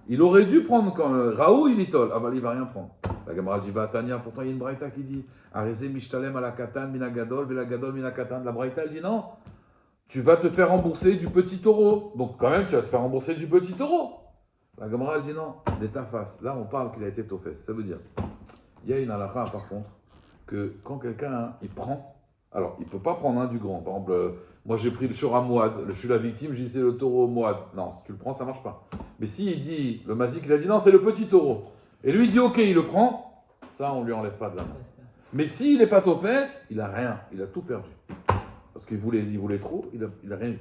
Il aurait dû prendre quand Raoult il itol, ah bah il va rien prendre. La Gemara dit va Tania, pourtant il y a une braïta qui dit Arezé mishtalem ala katan mina gadol vela gadol mina katan. La braïta elle dit non, tu vas te faire rembourser du petit taureau. Donc quand même tu vas te faire rembourser du petit taureau. La Gemara elle dit non, d'état face. Là on parle qu'il a été tofes. Ça veut dire, il y a une halakha par contre que quand quelqu'un il prend, alors il peut pas prendre un du grand. Par exemple, moi j'ai pris le Shora Mouad, je suis la victime, j'ai dit c'est le taureau Mouad. Non, si tu le prends ça marche pas. Mais si il dit, le mazik il a dit non c'est le petit taureau. Et lui il dit ok il le prend, ça on lui enlève pas de la main. Mais s'il n'est pas tofes, il a rien, il a tout perdu. Parce qu'il voulait trop, il a rien eu.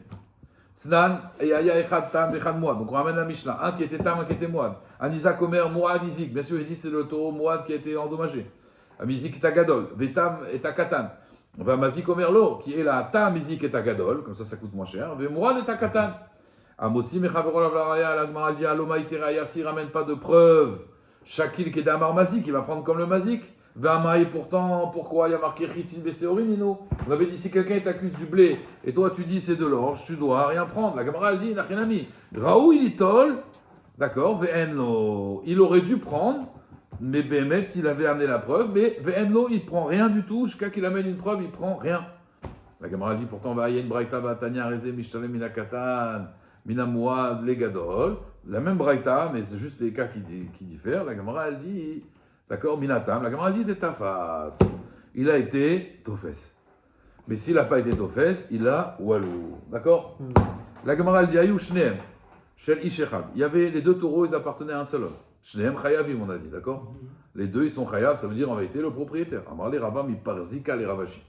Tznan, et Aya Echad Tam, Echad Mouad. Donc on ramène la Mishnah. Un qui était Tam, un qui était Mouad. Un Isaac Omer, Mouad, Izik. Bien sûr, il dit c'est le taureau Mouad qui a été endommagé. Un Izik est à Gadol. Vetam est à Katan. On va Mazik Omer Lo, qui est là. Tam, Izik est à Gadol. Comme ça coûte moins cher. Ve Mouad est à Katan. Amotsi, Mechavero, Lavlaraya, Lagmara dit Aloma Iteraya, s'il ne ramène pas de preuves. Shakil qui est d'Amar Mazik, il va prendre comme le Mazik. Vamaï, pourtant, pourquoi il y a marqué Chitin Besseorin, Nino? On avait dit si quelqu'un t'accuse du blé et toi tu dis c'est de l'orge, tu dois rien prendre. La Gemara elle dit Nachenami. Raoult il itol, d'accord, Ve'enlo. Il aurait dû prendre, mais Bémet s'il avait amené la preuve, mais Ve'enlo il prend rien du tout, jusqu'à qu'il amène une preuve, il prend rien. La Gemara dit pourtant va une braïta va Tanya Reze Mishtalem Minakatan Minamouad Legadol. La même braïta, mais c'est juste les cas qui diffèrent. La Gemara elle dit. D'accord, Minatam, la Gemara dit Tafas. Il a été Tofes. Mais s'il n'a pas été Tofes, il a Walou. D'accord La Gemara dit Ayou Shneem, Shel Ishechab. Il y avait les deux taureaux, ils appartenaient à un seul homme. Shneem Chayavim, on a dit, d'accord Les deux, ils sont Chayav, ça veut dire en vérité le propriétaire. Amar les Rava Miparzika, les Ravashi.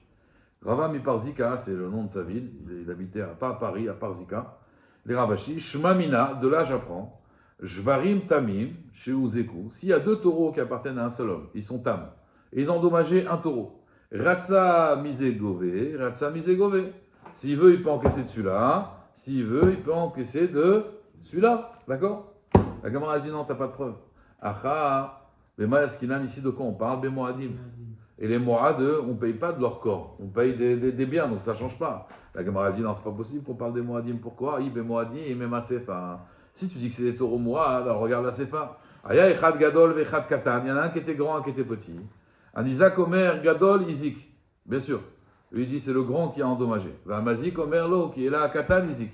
Rava Miparzika, c'est le nom de sa ville. Il habitait pas à Paris, à Parzika. Les Ravashi, Shmamina, de là j'apprends. Jvarim Tamim, chez Uzeku, s'il y a deux taureaux qui appartiennent à un seul homme, ils sont Tam, et ils ont endommagé un taureau. Ratsa Misegove, Ratsa Misegove. S'il veut, il peut encaisser de celui-là. S'il veut, il peut encaisser de celui-là. D'accord La Gemara a dit non, t'as pas de preuve. Acha, Bema Yaskinan, ici de quoi on parle Bemoadim. Et les Moad, on ne paye pas de leur corps, on paye des biens, donc ça ne change pas. La Gemara a dit non, c'est pas possible qu'on parle des Moadim. Pourquoi Bemoadim et même Sefa. Si tu dis que c'est des taureaux Mouad, alors regarde la Sefa. Aya Echad Gadol vechad Katan. Il y en a un qui était grand, un qui était petit. Un Isaac Omer Gadol Izik. Bien sûr. Lui dit c'est le grand qui a endommagé. Un Mazik Omer Lo qui est là à Katan Izik.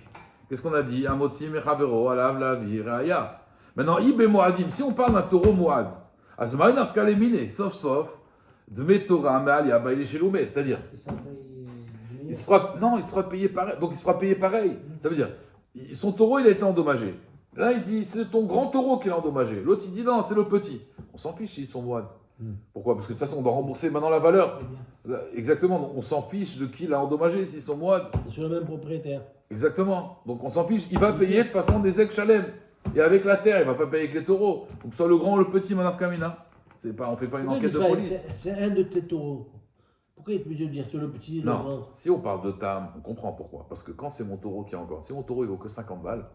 Qu'est-ce qu'on a dit Amotzi Mechavero Alav Lavi Raya. Maintenant, Ibe Moadim. Si on parle d'un taureau Mouad, Azmaïn Afkalemine, sauf, Dme Torah Me'alia Baile Sheloumé. C'est-à-dire, il sera payé pareil. Donc il sera payé pareil. Ça veut dire, son taureau il a été endommagé. Là, il dit, c'est ton grand taureau qui l'a endommagé. L'autre, il dit, non, c'est le petit. On s'en fiche s'ils sont Mouad. Pourquoi Parce que de toute façon, on doit rembourser maintenant la valeur. Exactement, donc on s'en fiche de qui l'a endommagé s'ils sont Mouad. C'est sur le même propriétaire. Exactement, donc on s'en fiche. Il va payer de toute façon des ex-chalem. Et avec la terre, il ne va pas payer avec les taureaux. Donc soit le grand ou le petit, Manaf Kamina. On ne fait pas une enquête de police. C'est un de tes taureaux. Pourquoi il est obligé de dire sur le petit et le grand? Non, si on parle de Tam, on comprend pourquoi. Parce que quand c'est mon taureau qui est encore, si mon taureau il vaut que 50 balles,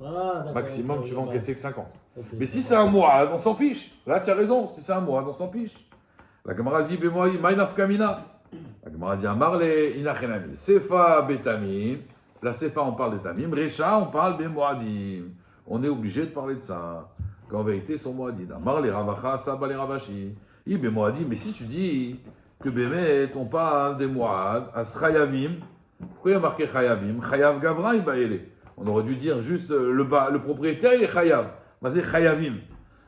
maximum tu vas encaisser que 50. Okay, mais si c'est un Mouad, on s'en fiche. Là tu as raison, si c'est un Mouad, on s'en fiche. La Gemara dit, Maïnaf Kamina. La Gemara dit, Amarle Inachenami. Sefa Betamim. La Sefa on parle des Tamim. Recha on parle des Mouadim. On est obligé de parler de ça. Qu'en vérité, son Mouadim. Amarle Ravacha, Saba les Ravashi. Ibe Mouadim, mais si tu dis que Bémet, on parle des Mouad, As Chayavim. Pourquoi il y a marqué Chayavim Chayav Gavra, on aurait dû dire juste le propriétaire, il est Chayav. Mais c'est Chayavim.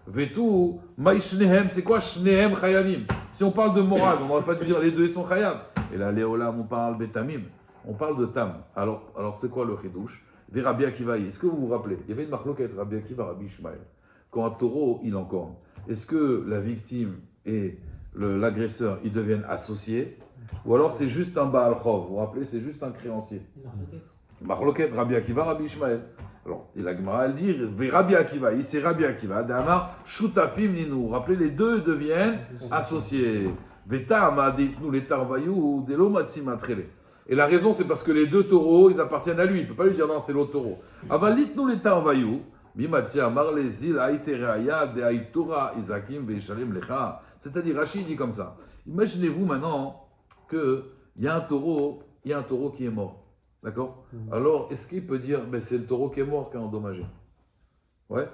Vetu, Maï Shnehem, c'est quoi Shnehem Chayavim? Si on parle de Morad, on n'aurait pas dû dire les deux ils sont Chayav. Et là, Léolam, on parle Betamim. On parle de Tam. Alors c'est quoi le Chidouche? Des Rabbi Akiva. Est-ce que vous vous rappelez? Il y avait une marloquette, Rabbi Akiva, Rabbi Ishmael. Quand un taureau, il encorne, est-ce que la victime et l'agresseur, ils deviennent associés, ou alors c'est juste un Baal Chov, vous vous rappelez, c'est juste un créancier. Marloquet, Rabbi Akiva, Rabbi Ishmael. Alors, et la Gemara, elle dit, Rabbi Akiva, c'est Rabbi Akiva, Damar, Shutafim Ninu, vous rappelez, les deux deviennent associés. Veta, nous les Tarvayou, Delo Matsimatrele. Et la raison, c'est parce que les deux taureaux, ils appartiennent à lui, il ne peut pas lui dire non, c'est l'autre taureau. Avalit nous les Tarvayou, Mimatia, Marlezil, Aitereaya, De Aitura, Isakim, Veishalim, Lecha. C'est-à-dire, Rachid dit comme ça. Imaginez-vous maintenant qu'il y a un taureau, il y a un taureau qui est mort. D'accord? Mhm. Alors, est-ce qu'il peut dire, mais c'est le taureau qui est mort qui a endommagé? Ouais.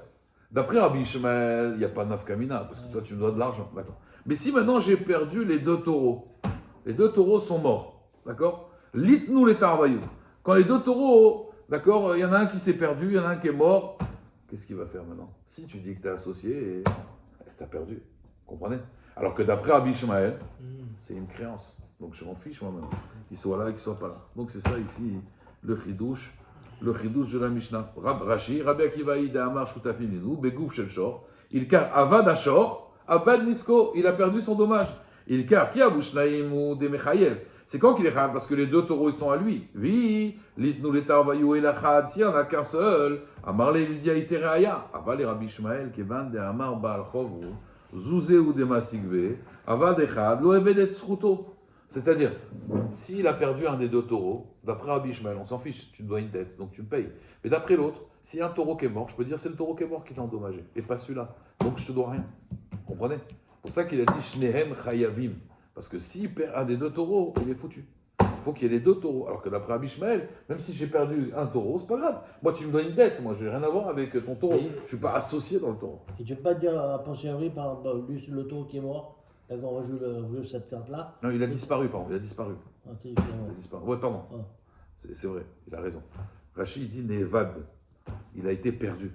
D'après Rabbi Ishmael, il n'y a pas nafkamina, parce que toi, tu me dois de l'argent. D'accord. Mais si maintenant j'ai perdu les 2 taureaux, les 2 taureaux sont morts. D'accord? Lit-nous les tarvaillou. Quand les 2 taureaux, d'accord, il y en a un qui s'est perdu, il y en a un qui est mort, qu'est-ce qu'il va faire maintenant? Si tu dis que tu es associé, tu as perdu. Comprenez? Alors que d'après Rabbi Ishmael, c'est une créance. Donc je m'en fiche moi maintenant. Qu'il soit là et qu'il soit pas là. Donc c'est ça ici, le chidouche de la Mishnah. Rashi, Rabbi Akiva Ida Amar Shutafim Linu, Begouf Shel Shor, il car Avad Ashor, Abad Nisko, il a perdu son dommage. Il car Ki Abushnaim ou Demechayev. C'est quand qu'il est chayav? Parce que les 2 taureaux ils sont à lui. Oui, litnu letar vayu elachad, s'il n'y en a qu'un seul, Amarle lui dit Aitereaya, Aval et Rabbi Ishmael, Kevan de Amar Baal Chovu, Zouze ou de Masigve, Avad Echad, Lo Evedet Sruto. C'est-à-dire, s'il a perdu un des 2 taureaux, d'après Rabbi Ishmael, on s'en fiche, tu me dois une dette, donc tu me payes. Mais d'après l'autre, s'il y a un taureau qui est mort, je peux dire c'est le taureau qui est mort qui t'a endommagé, et pas celui-là. Donc je te dois rien. Comprenez? C'est pour ça qu'il a dit Shnehem Chayavim. Parce que s'il perd un des 2 taureaux, il est foutu. Il faut qu'il y ait les 2 taureaux. Alors que d'après Rabbi Ishmael, même si j'ai perdu un taureau, c'est pas grave. Moi, tu me dois une dette. Moi, je n'ai rien à voir avec ton taureau. Et- Je ne suis pas associé dans le taureau. Et tu peux pas te dire à posteriori, par exemple, lui, le taureau qui est mort, d'accord, on va jouer cette carte-là. Non, il a disparu, pardon. Il a disparu. Ah, tu dis qu'il est Il mort. a disparu. Ouais, pardon. Ah. C'est vrai, il a raison. Rachid il dit Nevad. Il a été perdu.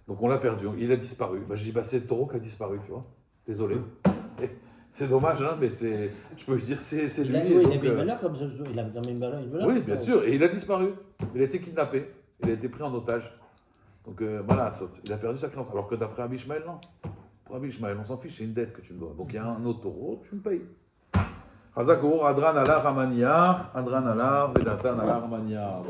Donc on l'a perdu. Il a disparu. Bah, je dis, bah, c'est le taureau qui a disparu, tu vois. Désolé. C'est dommage, hein, mais c'est, je peux dire, c'est Il, lui. a, et oui, il donc, avait une valeur comme ça, il avait quand même une valeur. oui, bien sûr. Et il a disparu. Il a été kidnappé. Il a été pris en otage. Donc voilà, il a perdu sa créance. Alors que d'après Rabbi Ishmael, non. Pour Rabbi Ishmael, on s'en fiche, c'est une dette que tu me dois. Donc il y a un autre taureau, tu me payes. Hazak Adran ala Ramaniar, Adran ala Vedatan ala Ramaniar.